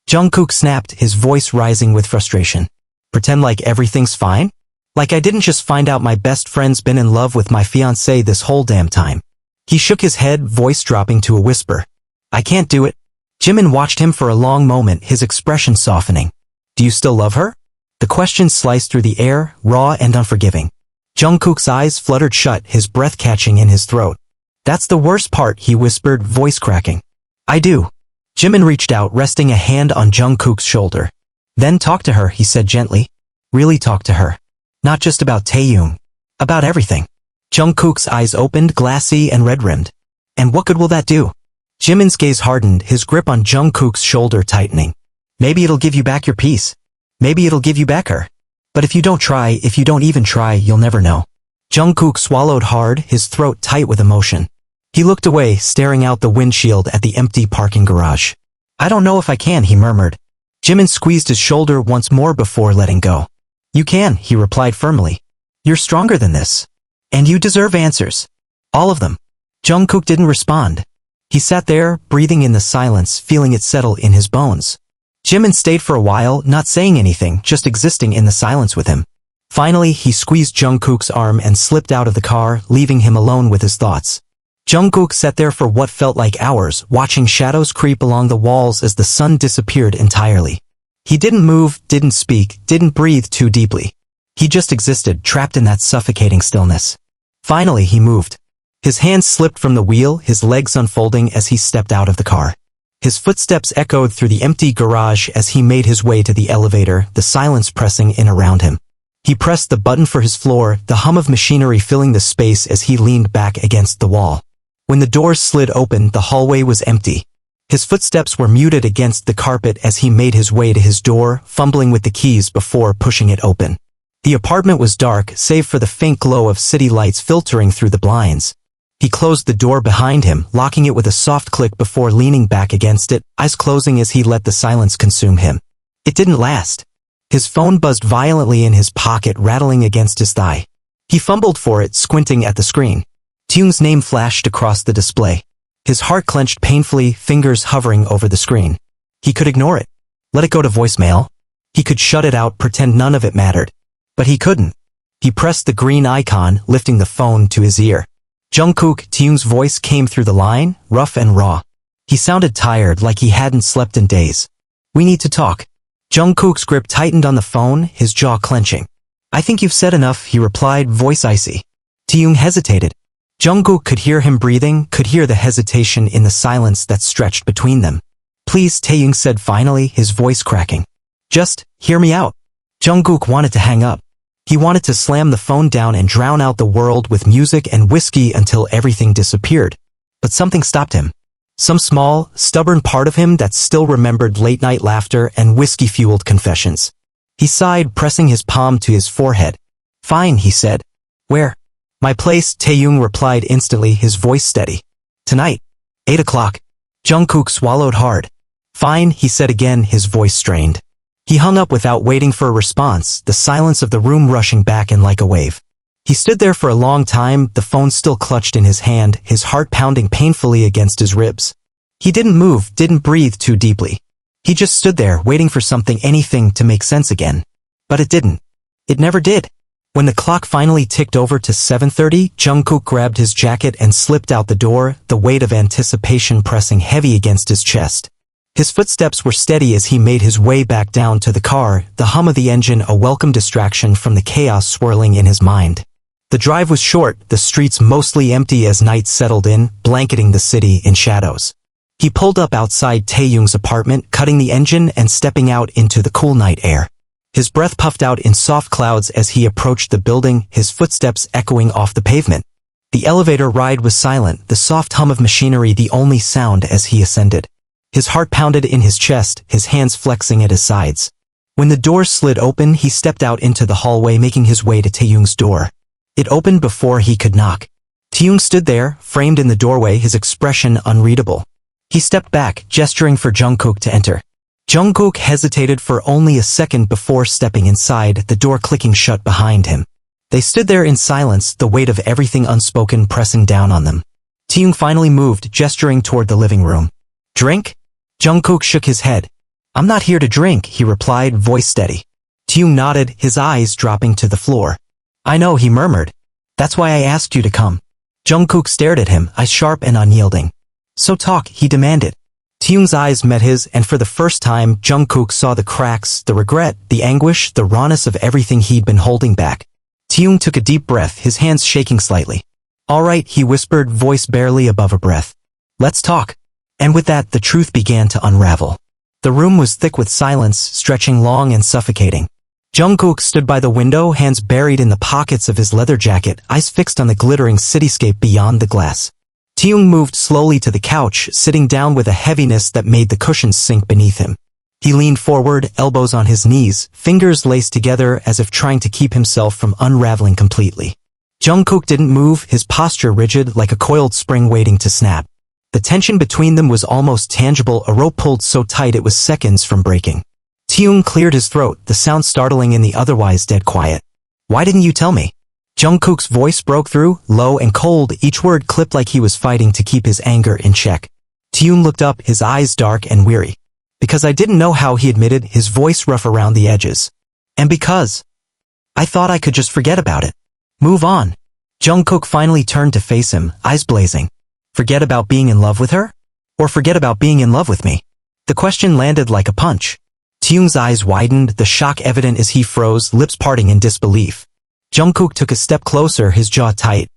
Jungkook snapped, his voice rising with frustration. "Pretend like everything's fine? Like I didn't just find out my best friend's been in love with my fiancée this whole damn time." He shook his head, voice dropping to a whisper. "I can't do it." Jimin watched him for a long moment, his expression softening. "Do you still love her?" The question sliced through the air, raw and unforgiving. Jungkook's eyes fluttered shut, his breath catching in his throat. "That's the worst part," he whispered, voice cracking. "I do." Jimin reached out, resting a hand on Jungkook's shoulder. "Then talk to her," he said gently. "Really talk to her. Not just about Taehyung. About everything." Jungkook's eyes opened, glassy and red-rimmed. "And what good will that do?" Jimin's gaze hardened, his grip on Jungkook's shoulder tightening. "Maybe it'll give you back your peace. Maybe it'll give you back her. But if you don't try, if you don't even try, you'll never know." Jungkook swallowed hard, his throat tight with emotion. He looked away, staring out the windshield at the empty parking garage. "I don't know if I can," he murmured. Jimin squeezed his shoulder once more before letting go. "You can," he replied firmly. "You're stronger than this. And you deserve answers. All of them." Jungkook didn't respond. He sat there, breathing in the silence, feeling it settle in his bones. Jimin stayed for a while, not saying anything, just existing in the silence with him. Finally, he squeezed Jungkook's arm and slipped out of the car, leaving him alone with his thoughts. Jungkook sat there for what felt like hours, watching shadows creep along the walls as the sun disappeared entirely. He didn't move, didn't speak, didn't breathe too deeply. He just existed, trapped in that suffocating stillness. Finally, he moved. His hands slipped from the wheel, his legs unfolding as he stepped out of the car. His footsteps echoed through the empty garage as he made his way to the elevator, the silence pressing in around him. He pressed the button for his floor, the hum of machinery filling the space as he leaned back against the wall. When the doors slid open, the hallway was empty. His footsteps were muted against the carpet as he made his way to his door, fumbling with the keys before pushing it open. The apartment was dark, save for the faint glow of city lights filtering through the blinds. He closed the door behind him, locking it with a soft click before leaning back against it, eyes closing as he let the silence consume him. It didn't last. His phone buzzed violently in his pocket, rattling against his thigh. He fumbled for it, squinting at the screen. Taehyung's name flashed across the display. His heart clenched painfully, fingers hovering over the screen. He could ignore it. Let it go to voicemail. He could shut it out, pretend none of it mattered. But he couldn't. He pressed the green icon, lifting the phone to his ear. Jungkook, Taehyung's voice came through the line, rough and raw. He sounded tired, like he hadn't slept in days. "We need to talk." Jungkook's grip tightened on the phone, his jaw clenching. "I think you've said enough," he replied, voice icy. Taehyung hesitated. Jungkook could hear him breathing, could hear the hesitation in the silence that stretched between them. "Please," Taehyung said finally, his voice cracking. "Just, hear me out." Jungkook wanted to hang up. He wanted to slam the phone down and drown out the world with music and whiskey until everything disappeared. But something stopped him. Some small, stubborn part of him that still remembered late-night laughter and whiskey-fueled confessions. He sighed, pressing his palm to his forehead. "Fine," he said. "Where?" "My place," Taehyung replied instantly, his voice steady. "Tonight. 8 o'clock." Jungkook swallowed hard. "Fine," he said again, his voice strained. He hung up without waiting for a response, the silence of the room rushing back in like a wave. He stood there for a long time, the phone still clutched in his hand, his heart pounding painfully against his ribs. He didn't move, didn't breathe too deeply. He just stood there waiting for anything to make sense again. But it didn't. It never did. When the clock finally ticked over to 7:30, Jungkook grabbed his jacket and slipped out the door, the weight of anticipation pressing heavy against his chest. His footsteps were steady as he made his way back down to the car, the hum of the engine a welcome distraction from the chaos swirling in his mind. The drive was short, the streets mostly empty as night settled in, blanketing the city in shadows. He pulled up outside Taehyung's apartment, cutting the engine and stepping out into the cool night air. His breath puffed out in soft clouds as he approached the building, his footsteps echoing off the pavement. The elevator ride was silent, the soft hum of machinery the only sound as he ascended. His heart pounded in his chest, his hands flexing at his sides. When the doors slid open, he stepped out into the hallway, making his way to Taehyung's door. It opened before he could knock. Taehyung stood there, framed in the doorway, his expression unreadable. He stepped back, gesturing for Jungkook to enter. Jungkook hesitated for only a second before stepping inside, the door clicking shut behind him. They stood there in silence, the weight of everything unspoken pressing down on them. Taehyung finally moved, gesturing toward the living room. "Drink?" Jungkook shook his head. "I'm not here to drink," he replied, voice steady. Taehyung nodded, his eyes dropping to the floor. "I know," he murmured. "That's why I asked you to come." Jungkook stared at him, eyes sharp and unyielding. "So talk," he demanded. Taehyung's eyes met his, and for the first time, Jungkook saw the cracks, the regret, the anguish, the rawness of everything he'd been holding back. Taehyung took a deep breath, his hands shaking slightly. "All right," he whispered, voice barely above a breath. "Let's talk." And with that, the truth began to unravel. The room was thick with silence, stretching long and suffocating. Jungkook stood by the window, hands buried in the pockets of his leather jacket, eyes fixed on the glittering cityscape beyond the glass. Taehyung moved slowly to the couch, sitting down with a heaviness that made the cushions sink beneath him. He leaned forward, elbows on his knees, fingers laced together as if trying to keep himself from unraveling completely. Jungkook didn't move, his posture rigid like a coiled spring waiting to snap. The tension between them was almost tangible, a rope pulled so tight it was seconds from breaking. Taehyung cleared his throat, the sound startling in the otherwise dead quiet. "Why didn't you tell me?" Jungkook's voice broke through, low and cold, each word clipped like he was fighting to keep his anger in check. Taehyung looked up, his eyes dark and weary. "Because I didn't know how," he admitted, his voice rough around the edges. "And because I thought I could just forget about it. Move on." Jungkook finally turned to face him, eyes blazing. "Forget about being in love with her? Or forget about being in love with me?" The question landed like a punch. Taehyung's eyes widened, the shock evident as he froze, lips parting in disbelief. Jungkook took a step closer, his jaw tight.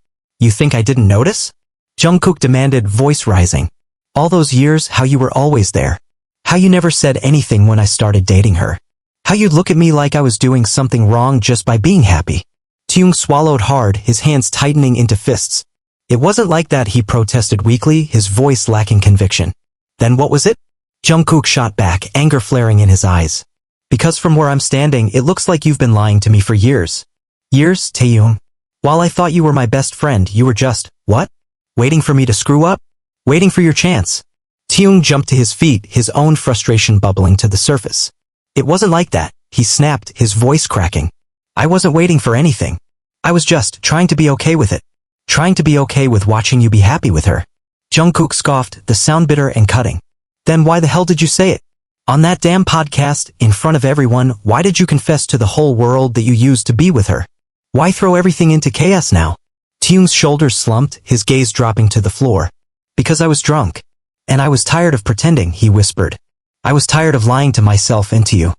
"You think I didn't notice?" Jungkook demanded, voice rising. "All those years, how you were always there. How you never said anything when I started dating her. How you'd look at me like I was doing something wrong just by being happy." Taehyung swallowed hard, his hands tightening into fists. "It wasn't like that," he protested weakly, his voice lacking conviction. "Then what was it?" Jungkook shot back, anger flaring in his eyes. "Because from where I'm standing, it looks like you've been lying to me for years." "Years, Taehyung? While I thought you were my best friend, you were just, what? Waiting for me to screw up? Waiting for your chance?" Taehyung jumped to his feet, his own frustration bubbling to the surface. "It wasn't like that," he snapped, his voice cracking. "I wasn't waiting for anything. I was just trying to be okay with it. Trying to be okay with watching you be happy with her." Jungkook scoffed, the sound bitter and cutting. "Then why the hell did you say it? On that damn podcast, in front of everyone, why did you confess to the whole world that you used to be with her? Why throw everything into chaos now?" Taehyung's shoulders slumped, his gaze dropping to the floor. "Because I was drunk. And I was tired of pretending," he whispered. "I was tired of lying to myself and to you."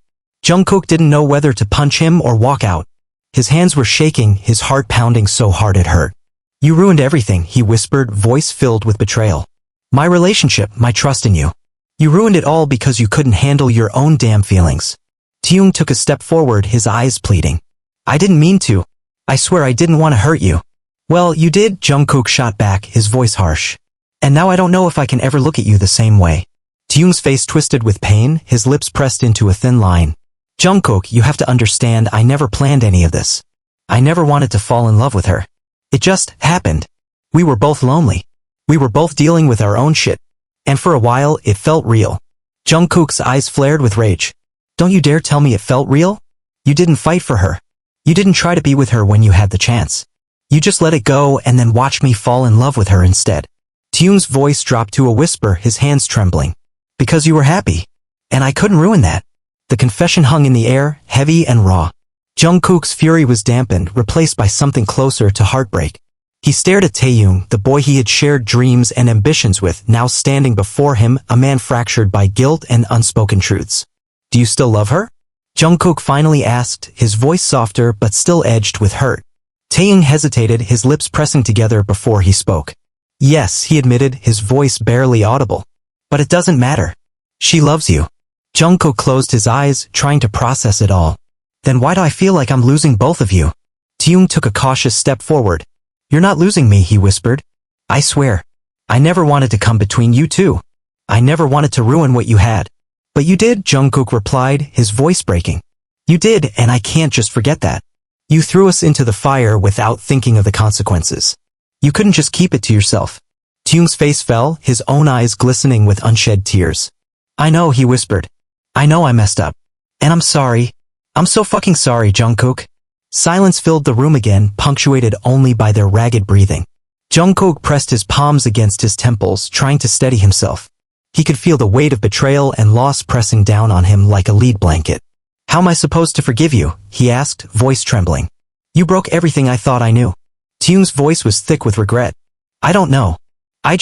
Jungkook didn't know whether to punch him or walk out. His hands were shaking, his heart pounding so hard it hurt. "You ruined everything," he whispered, voice filled with betrayal. "My relationship, my trust in you. You ruined it all because you couldn't handle your own damn feelings." Taehyung took a step forward, his eyes pleading. "I didn't mean to. I swear I didn't want to hurt you." "Well, you did," Jungkook shot back, his voice harsh. "And now I don't know if I can ever look at you the same way." Taehyung's face twisted with pain, his lips pressed into a thin line. "Jungkook, you have to understand, I never planned any of this. I never wanted to fall in love with her. It just happened. We were both lonely. We were both dealing with our own shit. And for a while, it felt real." Jungkook's eyes flared with rage. "Don't you dare tell me it felt real? You didn't fight for her. You didn't try to be with her when you had the chance. You just let it go and then watched me fall in love with her instead." Taehyung's voice dropped to a whisper, his hands trembling. Because you were happy. And I couldn't ruin that. The confession hung in the air, heavy and raw. Jungkook's fury was dampened, replaced by something closer to heartbreak. He stared at Taehyung, the boy he had shared dreams and ambitions with, now standing before him, a man fractured by guilt and unspoken truths. Do you still love her? Jungkook finally asked, his voice softer but still edged with hurt. Taehyung hesitated, his lips pressing together before he spoke. Yes, he admitted, his voice barely audible. But it doesn't matter. She loves you. Jungkook closed his eyes, trying to process it all. Then why do I feel like I'm losing both of you? Taehyung took a cautious step forward. You're not losing me, he whispered. I swear. I never wanted to come between you two. I never wanted to ruin what you had. But you did, Jungkook replied, his voice breaking. You did, and I can't just forget that. You threw us into the fire without thinking of the consequences. You couldn't just keep it to yourself. Taehyung's face fell, his own eyes glistening with unshed tears. I know, he whispered. I know I messed up. And I'm sorry. I'm so fucking sorry, Jungkook. Silence filled the room again, punctuated only by their ragged breathing. Jungkook pressed his palms against his temples, trying to steady himself. He could feel the weight of betrayal and loss pressing down on him like a lead blanket. How am I supposed to forgive you? He asked, voice trembling. You broke everything I thought I knew. Taehyung's voice was thick with regret. I don't know. I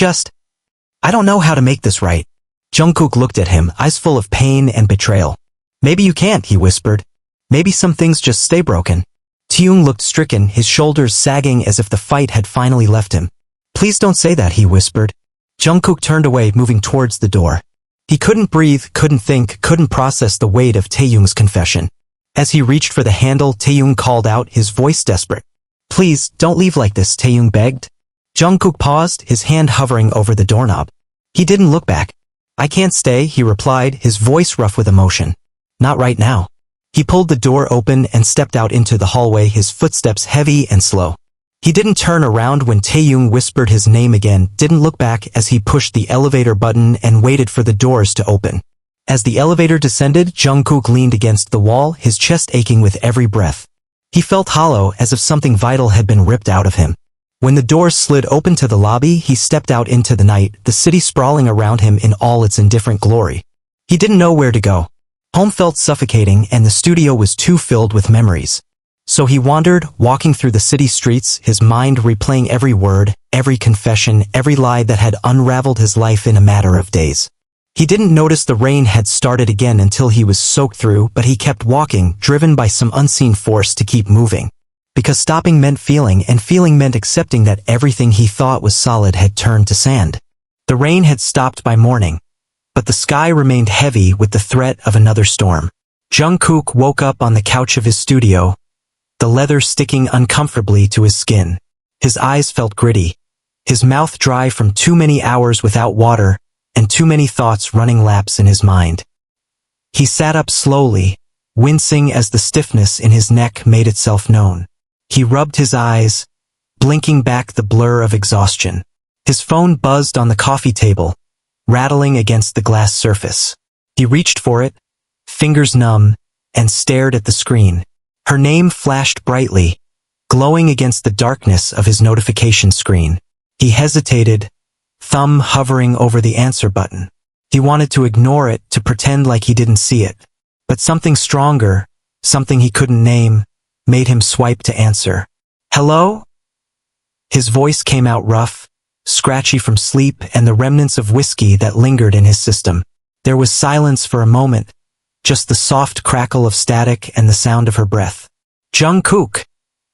don't know how to make this right. Jungkook looked at him, eyes full of pain and betrayal. Maybe you can't, he whispered. Maybe some things just stay broken. Taehyung looked stricken, his shoulders sagging as if the fight had finally left him. Please don't say that, he whispered. Jungkook turned away, moving towards the door. He couldn't breathe, couldn't think, couldn't process the weight of Taehyung's confession. As he reached for the handle, Taehyung called out, his voice desperate. Please, don't leave like this, Taehyung begged. Jungkook paused, his hand hovering over the doorknob. He didn't look back. I can't stay, he replied, his voice rough with emotion. Not right now. He pulled the door open and stepped out into the hallway, his footsteps heavy and slow. He didn't turn around when Taehyung whispered his name again, didn't look back as he pushed the elevator button and waited for the doors to open. As the elevator descended, Jungkook leaned against the wall, his chest aching with every breath. He felt hollow, as if something vital had been ripped out of him. When the doors slid open to the lobby, he stepped out into the night, the city sprawling around him in all its indifferent glory. He didn't know where to go. Home felt suffocating and the studio was too filled with memories. So he wandered, walking through the city streets, his mind replaying every word, every confession, every lie that had unraveled his life in a matter of days. He didn't notice the rain had started again until he was soaked through, but he kept walking, driven by some unseen force to keep moving. Because stopping meant feeling, and feeling meant accepting that everything he thought was solid had turned to sand. The rain had stopped by morning, but the sky remained heavy with the threat of another storm. Jungkook woke up on the couch of his studio, the leather sticking uncomfortably to his skin. His eyes felt gritty, his mouth dry from too many hours without water, and too many thoughts running laps in his mind. He sat up slowly, wincing as the stiffness in his neck made itself known. He rubbed his eyes, blinking back the blur of exhaustion. His phone buzzed on the coffee table, rattling against the glass surface. He reached for it, fingers numb, and stared at the screen. Her name flashed brightly, glowing against the darkness of his notification screen. He hesitated, thumb hovering over the answer button. He wanted to ignore it, to pretend like he didn't see it. But something stronger, something he couldn't name, made him swipe to answer. Hello? His voice came out rough, scratchy from sleep and the remnants of whiskey that lingered in his system. There was silence for a moment, just the soft crackle of static and the sound of her breath. Jungkook,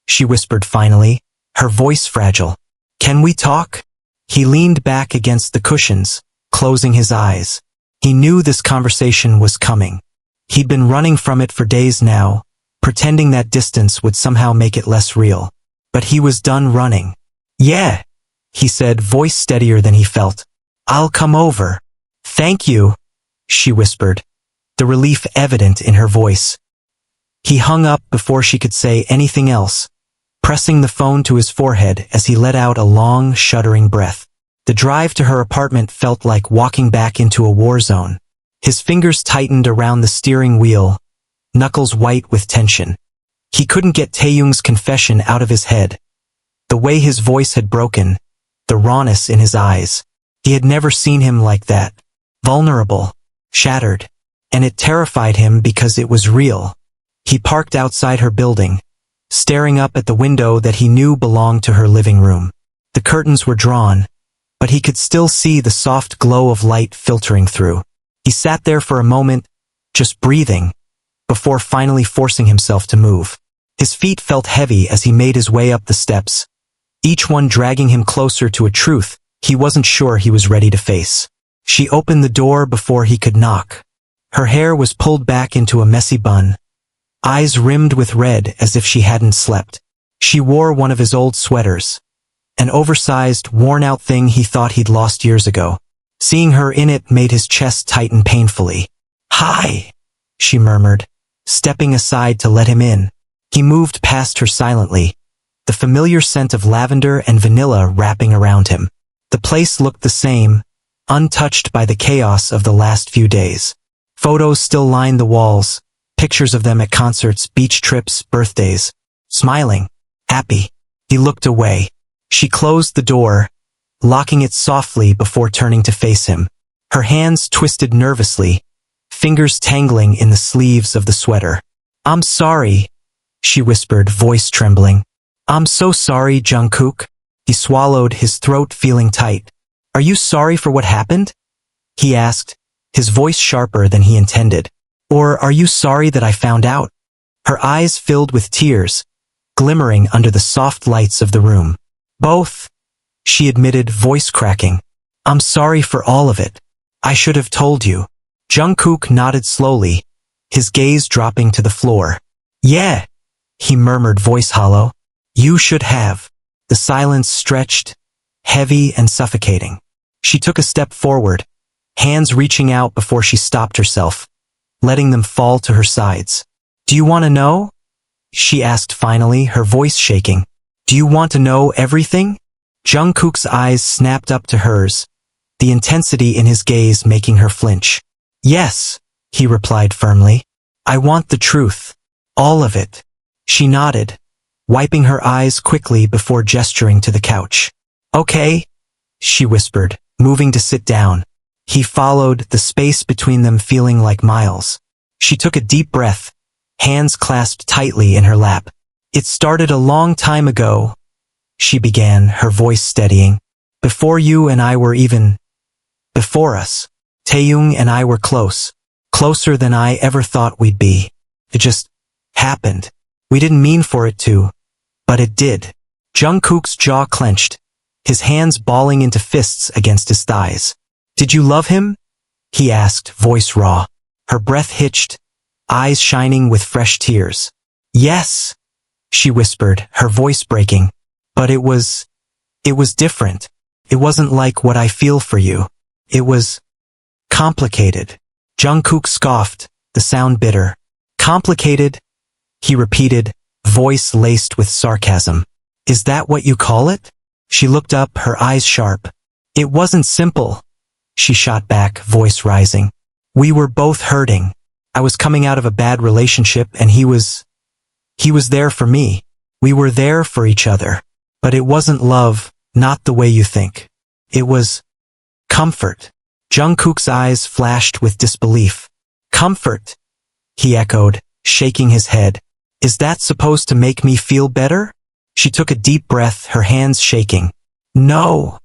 she whispered finally, her voice fragile. Can we talk? He leaned back against the cushions, closing his eyes. He knew this conversation was coming. He'd been running from it for days now, pretending that distance would somehow make it less real. But he was done running. Yeah, he said, voice steadier than he felt. I'll come over. Thank you, she whispered, the relief evident in her voice. He hung up before she could say anything else, pressing the phone to his forehead as he let out a long, shuddering breath. The drive to her apartment felt like walking back into a war zone. His fingers tightened around the steering wheel, knuckles white with tension. He couldn't get Taehyung's confession out of his head. The way his voice had broken, the rawness in his eyes. He had never seen him like that. Vulnerable. Shattered. And it terrified him because it was real. He parked outside her building, staring up at the window that he knew belonged to her living room. The curtains were drawn, but he could still see the soft glow of light filtering through. He sat there for a moment, just breathing, before finally forcing himself to move. His feet felt heavy as he made his way up the steps, each one dragging him closer to a truth he wasn't sure he was ready to face. She opened the door before he could knock. Her hair was pulled back into a messy bun, eyes rimmed with red as if she hadn't slept. She wore one of his old sweaters, an oversized, worn-out thing he thought he'd lost years ago. Seeing her in it made his chest tighten painfully. "Hi," she murmured, stepping aside to let him in. He moved past her silently, the familiar scent of lavender and vanilla wrapping around him. The place looked the same, untouched by the chaos of the last few days. Photos still lined the walls, pictures of them at concerts, beach trips, birthdays. Smiling, happy. He looked away. She closed the door, locking it softly before turning to face him. Her hands twisted nervously, fingers tangling in the sleeves of the sweater. "I'm sorry," she whispered, voice trembling. "I'm so sorry, Jungkook." He swallowed, his throat feeling tight. "Are you sorry for what happened?" he asked, his voice sharper than he intended. "Or are you sorry that I found out?" Her eyes filled with tears, glimmering under the soft lights of the room. "Both," she admitted, voice cracking. "I'm sorry for all of it. I should have told you." Jungkook nodded slowly, his gaze dropping to the floor. "Yeah," he murmured, voice hollow. "You should have." The silence stretched, heavy and suffocating. She took a step forward, hands reaching out before she stopped herself, letting them fall to her sides. "Do you want to know?" she asked finally, her voice shaking. "Do you want to know everything?" Jungkook's eyes snapped up to hers, the intensity in his gaze making her flinch. "Yes," he replied firmly. "I want the truth. All of it." She nodded, wiping her eyes quickly before gesturing to the couch. "Okay," she whispered, moving to sit down. He followed, the space between them feeling like miles. She took a deep breath, hands clasped tightly in her lap. "It started a long time ago," she began, her voice steadying. "Before you and I were even... before us. Taehyung and I were close. Closer than I ever thought we'd be. It just happened. We didn't mean for it to, but it did." Jungkook's jaw clenched, his hands balling into fists against his thighs. "Did you love him?" he asked, voice raw. Her breath hitched, eyes shining with fresh tears. "Yes," she whispered, her voice breaking. "But it was different. It wasn't like what I feel for you. It was complicated." Jungkook scoffed, the sound bitter. "Complicated?" he repeated, voice laced with sarcasm. "Is that what you call it?" She looked up, her eyes sharp. "It wasn't simple," she shot back, voice rising. "We were both hurting. I was coming out of a bad relationship and he was there for me. We were there for each other. But it wasn't love, not the way you think. It was comfort." Jungkook's eyes flashed with disbelief. "Comfort?" he echoed, shaking his head. "Is that supposed to make me feel better?" She took a deep breath, her hands shaking. "No,"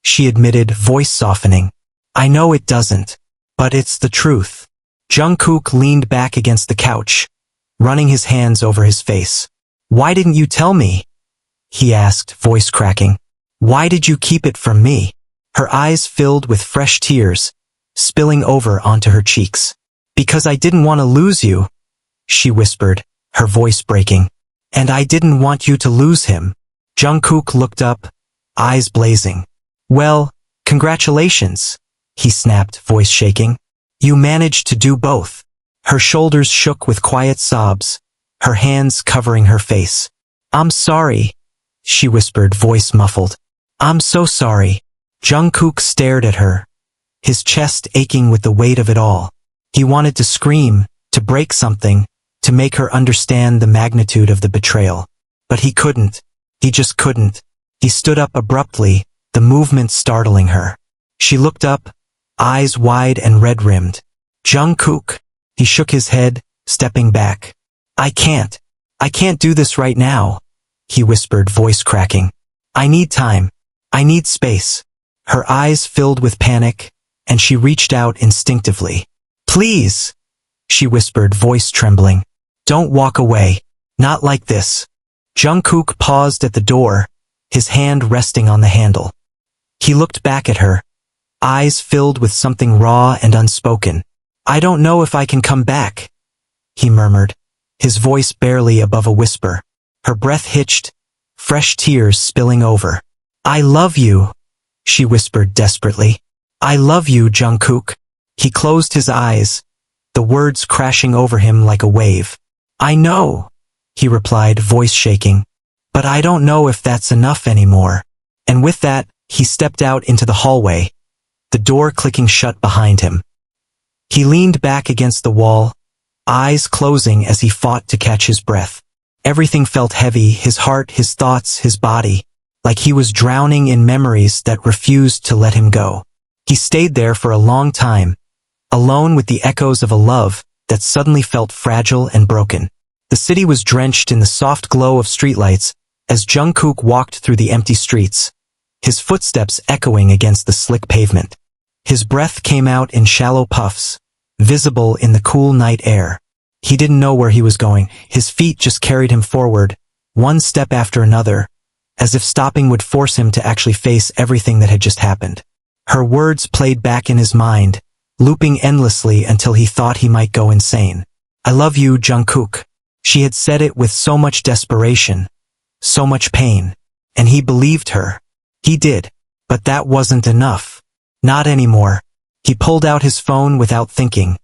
she admitted, voice softening. "I know it doesn't, but it's the truth." Jungkook leaned back against the couch, running his hands over his face. "Why didn't you tell me?" he asked, voice cracking. "Why did you keep it from me?" Her eyes filled with fresh tears, spilling over onto her cheeks. "Because I didn't want to lose you," she whispered, her voice breaking. "And I didn't want you to lose him." Jungkook looked up, eyes blazing. "Well, congratulations," he snapped, voice shaking. "You managed to do both." Her shoulders shook with quiet sobs, her hands covering her face. "I'm sorry," she whispered, voice muffled. "I'm so sorry." Jungkook stared at her, his chest aching with the weight of it all. He wanted to scream, to break something, to make her understand the magnitude of the betrayal. But he couldn't. He just couldn't. He stood up abruptly, the movement startling her. She looked up, eyes wide and red-rimmed. Jungkook. He shook his head, stepping back. I can't do this right now, he whispered, voice cracking. I need time. I need space. Her eyes filled with panic, and she reached out instinctively. Please, she whispered, voice trembling. Don't walk away. Not like this. Jungkook paused at the door, his hand resting on the handle. He looked back at her, eyes filled with something raw and unspoken. I don't know if I can come back, he murmured, his voice barely above a whisper. Her breath hitched, fresh tears spilling over. I love you, she whispered desperately. I love you, Jungkook. He closed his eyes, the words crashing over him like a wave. I know, he replied, voice shaking. But I don't know if that's enough anymore. And with that, he stepped out into the hallway, the door clicking shut behind him. He leaned back against the wall, eyes closing as he fought to catch his breath. Everything felt heavy, his heart, his thoughts, his body, like he was drowning in memories that refused to let him go. He stayed there for a long time, alone with the echoes of a love that suddenly felt fragile and broken. The city was drenched in the soft glow of streetlights as Jungkook walked through the empty streets, his footsteps echoing against the slick pavement. His breath came out in shallow puffs, visible in the cool night air. He didn't know where he was going. His feet just carried him forward, one step after another, as if stopping would force him to actually face everything that had just happened. Her words played back in his mind, looping endlessly until he thought he might go insane. I love you, Jungkook. She had said it with so much desperation, so much pain, and he believed her. He did, but that wasn't enough. Not anymore. He pulled out his phone without thinking,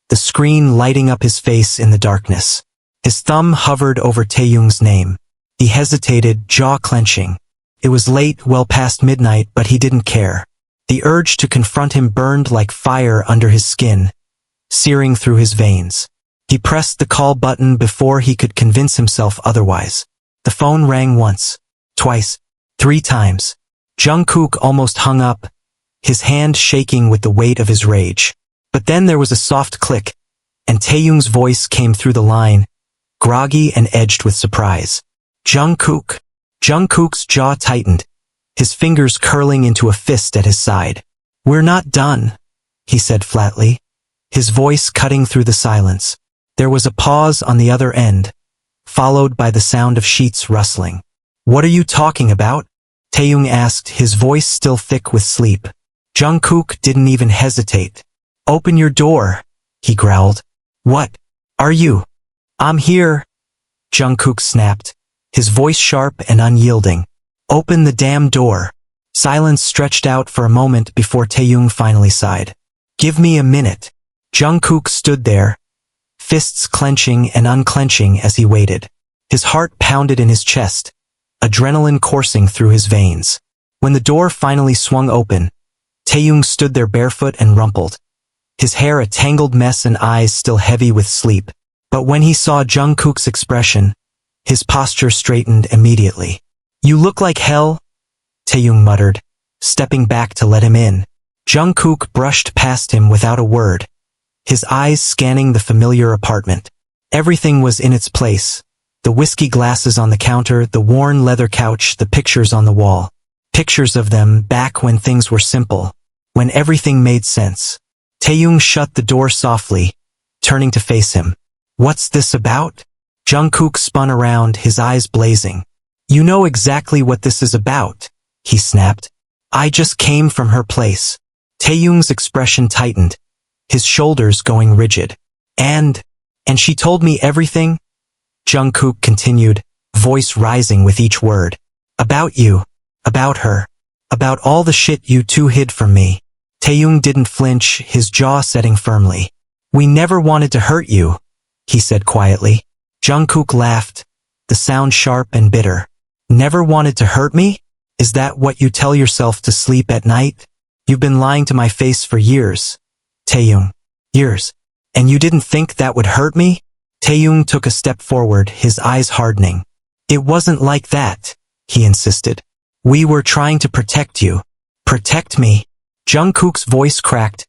the screen lighting up his face in the darkness. His thumb hovered over Taehyung's name. He hesitated, jaw clenching. It was late, well past midnight, but he didn't care. The urge to confront him burned like fire under his skin, searing through his veins. He pressed the call button before he could convince himself otherwise. The phone rang once, twice, 3 times. Jungkook almost hung up, his hand shaking with the weight of his rage. But then there was a soft click, and Taehyung's voice came through the line, groggy and edged with surprise. Jungkook. Jungkook's jaw tightened, his fingers curling into a fist at his side. We're not done, he said flatly, his voice cutting through the silence. There was a pause on the other end, followed by the sound of sheets rustling. What are you talking about? Taehyung asked, his voice still thick with sleep. Jungkook didn't even hesitate. Open your door, he growled. What? Are you? I'm here, Jungkook snapped, his voice sharp and unyielding. Open the damn door. Silence stretched out for a moment before Taehyung finally sighed. Give me a minute. Jungkook stood there, fists clenching and unclenching as he waited. His heart pounded in his chest, adrenaline coursing through his veins. When the door finally swung open, Taehyung stood there barefoot and rumpled, his hair a tangled mess and eyes still heavy with sleep. But when he saw Jungkook's expression, his posture straightened immediately. You look like hell, Taehyung muttered, stepping back to let him in. Jungkook brushed past him without a word, his eyes scanning the familiar apartment. Everything was in its place. The whiskey glasses on the counter, the worn leather couch, the pictures on the wall. Pictures of them back when things were simple, when everything made sense. Taehyung shut the door softly, turning to face him. What's this about? Jungkook spun around, his eyes blazing. You know exactly what this is about, he snapped. I just came from her place. Taehyung's expression tightened, his shoulders going rigid. And she told me everything? Jungkook continued, voice rising with each word. About you, about her, about all the shit you two hid from me. Taehyung didn't flinch, his jaw setting firmly. We never wanted to hurt you, he said quietly. Jungkook laughed, the sound sharp and bitter. Never wanted to hurt me? Is that what you tell yourself to sleep at night? You've been lying to my face for years, Taehyung. Years. And you didn't think that would hurt me? Taehyung took a step forward, his eyes hardening. It wasn't like that, he insisted. We were trying to protect you. Protect me? Jungkook's voice cracked.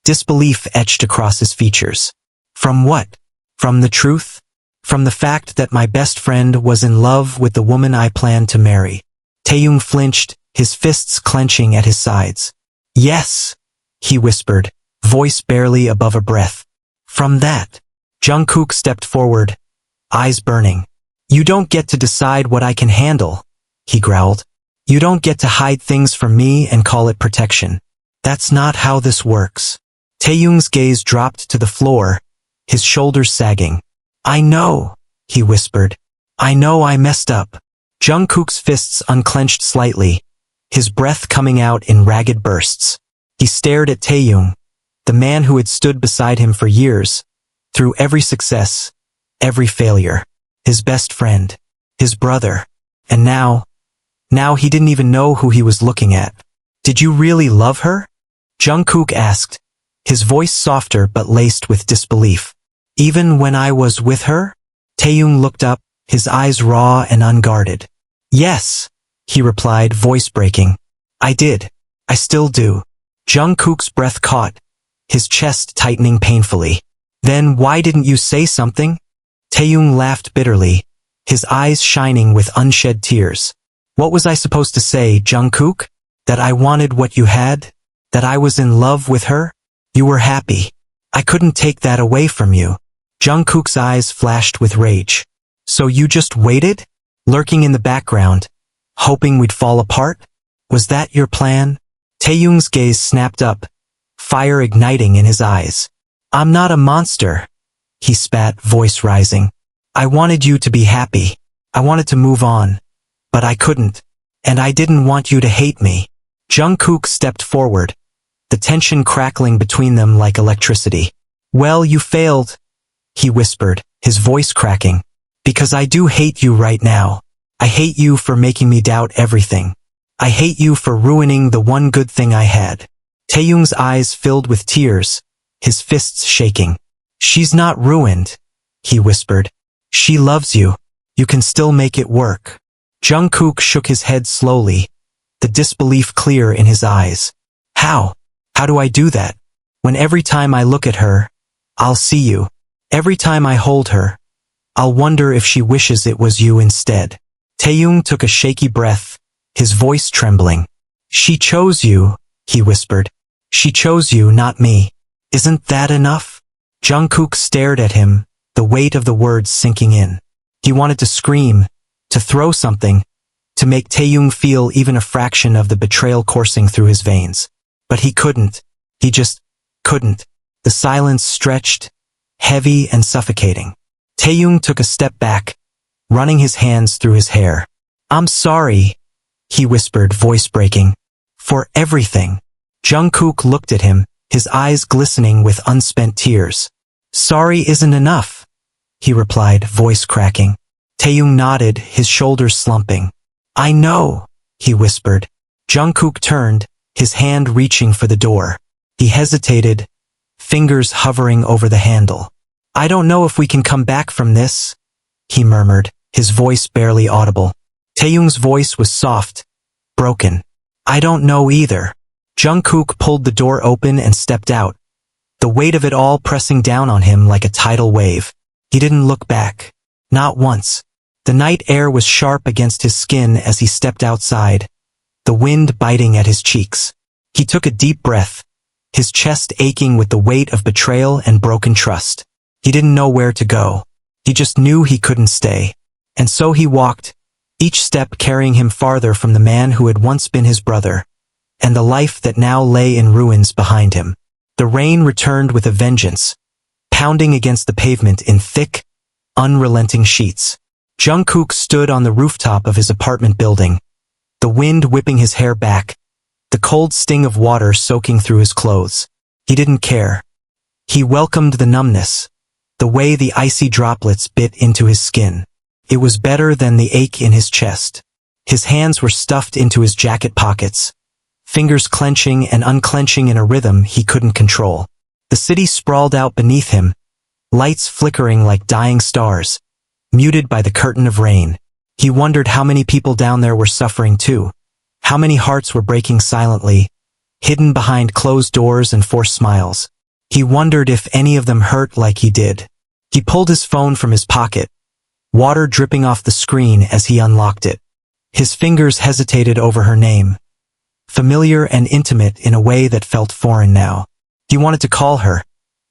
Disbelief etched across his features. From what? From the truth? From the fact that my best friend was in love with the woman I planned to marry. Taehyung flinched, his fists clenching at his sides. Yes, he whispered, voice barely above a breath. From that. Jungkook stepped forward, eyes burning. You don't get to decide what I can handle, he growled. You don't get to hide things from me and call it protection. That's not how this works. Taehyung's gaze dropped to the floor, his shoulders sagging. I know, he whispered. I know I messed up. Jungkook's fists unclenched slightly, his breath coming out in ragged bursts. He stared at Taehyung, the man who had stood beside him for years, through every success, every failure, his best friend, his brother, and now he didn't even know who he was looking at. Did you really love her? Jungkook asked, his voice softer but laced with disbelief. Even when I was with her? Taehyung looked up, his eyes raw and unguarded. Yes, he replied, voice breaking. I did. I still do. Jungkook's breath caught, his chest tightening painfully. Then why didn't you say something? Taehyung laughed bitterly, his eyes shining with unshed tears. What was I supposed to say, Jungkook? That I wanted what you had? That I was in love with her? You were happy. I couldn't take that away from you. Jungkook's eyes flashed with rage. So you just waited? Lurking in the background, hoping we'd fall apart? Was that your plan? Taehyung's gaze snapped up, fire igniting in his eyes. I'm not a monster, he spat, voice rising. I wanted you to be happy. I wanted to move on. But I couldn't. And I didn't want you to hate me. Jungkook stepped forward, the tension crackling between them like electricity. Well, you failed, he whispered, his voice cracking. Because I do hate you right now. I hate you for making me doubt everything. I hate you for ruining the one good thing I had. Taehyung's eyes filled with tears, his fists shaking. She's not ruined, he whispered. She loves you. You can still make it work. Jungkook shook his head slowly, the disbelief clear in his eyes. How? How do I do that? When every time I look at her, I'll see you. Every time I hold her, I'll wonder if she wishes it was you instead. Taehyung took a shaky breath, his voice trembling. She chose you, he whispered. She chose you, not me. Isn't that enough? Jungkook stared at him, the weight of the words sinking in. He wanted to scream, to throw something, to make Taehyung feel even a fraction of the betrayal coursing through his veins. But he couldn't. He just couldn't. The silence stretched, heavy and suffocating. Taehyung took a step back, running his hands through his hair. I'm sorry, he whispered, voice breaking. For everything. Jungkook looked at him, his eyes glistening with unspent tears. Sorry isn't enough, he replied, voice cracking. Taehyung nodded, his shoulders slumping. I know, he whispered. Jungkook turned, his hand reaching for the door. He hesitated, fingers hovering over the handle. I don't know if we can come back from this, he murmured, his voice barely audible. Taehyung's voice was soft, broken. I don't know either. Jungkook pulled the door open and stepped out, the weight of it all pressing down on him like a tidal wave. He didn't look back. Not once. The night air was sharp against his skin as he stepped outside, the wind biting at his cheeks. He took a deep breath, his chest aching with the weight of betrayal and broken trust. He didn't know where to go. He just knew he couldn't stay. And so he walked, each step carrying him farther from the man who had once been his brother, and the life that now lay in ruins behind him. The rain returned with a vengeance, pounding against the pavement in thick, unrelenting sheets. Jungkook stood on the rooftop of his apartment building, the wind whipping his hair back, the cold sting of water soaking through his clothes. He didn't care. He welcomed the numbness, the way the icy droplets bit into his skin. It was better than the ache in his chest. His hands were stuffed into his jacket pockets, fingers clenching and unclenching in a rhythm he couldn't control. The city sprawled out beneath him, lights flickering like dying stars, muted by the curtain of rain. He wondered how many people down there were suffering too, How many hearts were breaking silently, hidden behind closed doors and forced smiles. He wondered if any of them hurt like he did. He pulled his phone from his pocket, water dripping off the screen as he unlocked it. His fingers hesitated over her name, familiar and intimate in a way that felt foreign now. He wanted to call her,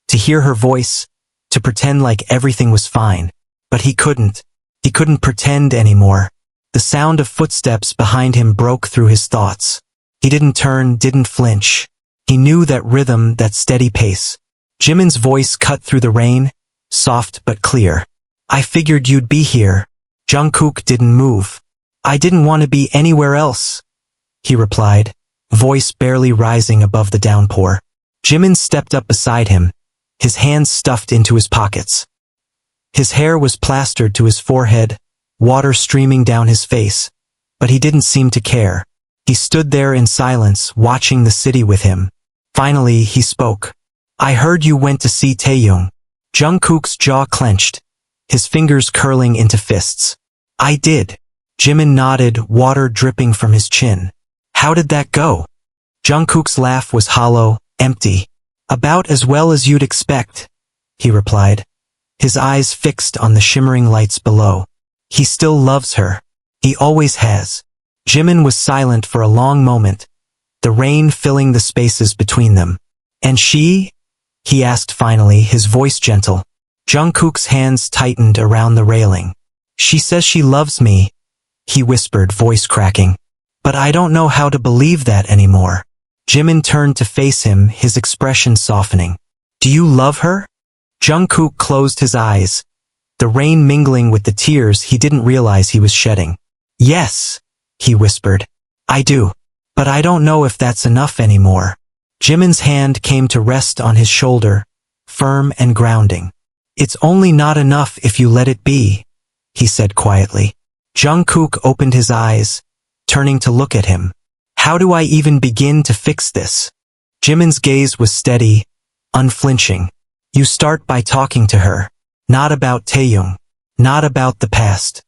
to hear her voice, to pretend like everything was fine. But he couldn't. He couldn't pretend anymore. The sound of footsteps behind him broke through his thoughts. He didn't turn, didn't flinch. He knew that rhythm, that steady pace. Jimin's voice cut through the rain, soft but clear. I figured you'd be here. Jungkook didn't move. I didn't want to be anywhere else, he replied, voice barely rising above the downpour. Jimin stepped up beside him, his hands stuffed into his pockets. His hair was plastered to his forehead, water streaming down his face, but he didn't seem to care. He stood there in silence, watching the city with him. Finally, he spoke. I heard you went to see Taehyung. Jungkook's jaw clenched, his fingers curling into fists. I did. Jimin nodded, water dripping from his chin. How did that go? Jungkook's laugh was hollow, empty. About as well as you'd expect, he replied, his eyes fixed on the shimmering lights below. He still loves her. He always has. Jimin was silent for a long moment, the rain filling the spaces between them. And she? He asked finally, his voice gentle. Jungkook's hands tightened around the railing. She says she loves me, he whispered, voice cracking. But I don't know how to believe that anymore. Jimin turned to face him, his expression softening. Do you love her? Jungkook closed his eyes, the rain mingling with the tears he didn't realize he was shedding. Yes, he whispered. I do. But I don't know if that's enough anymore. Jimin's hand came to rest on his shoulder, firm and grounding. It's only not enough if you let it be, he said quietly. Jungkook opened his eyes, turning to look at him. How do I even begin to fix this? Jimin's gaze was steady, unflinching. You start by talking to her. Not about Taehyung. Not about the past.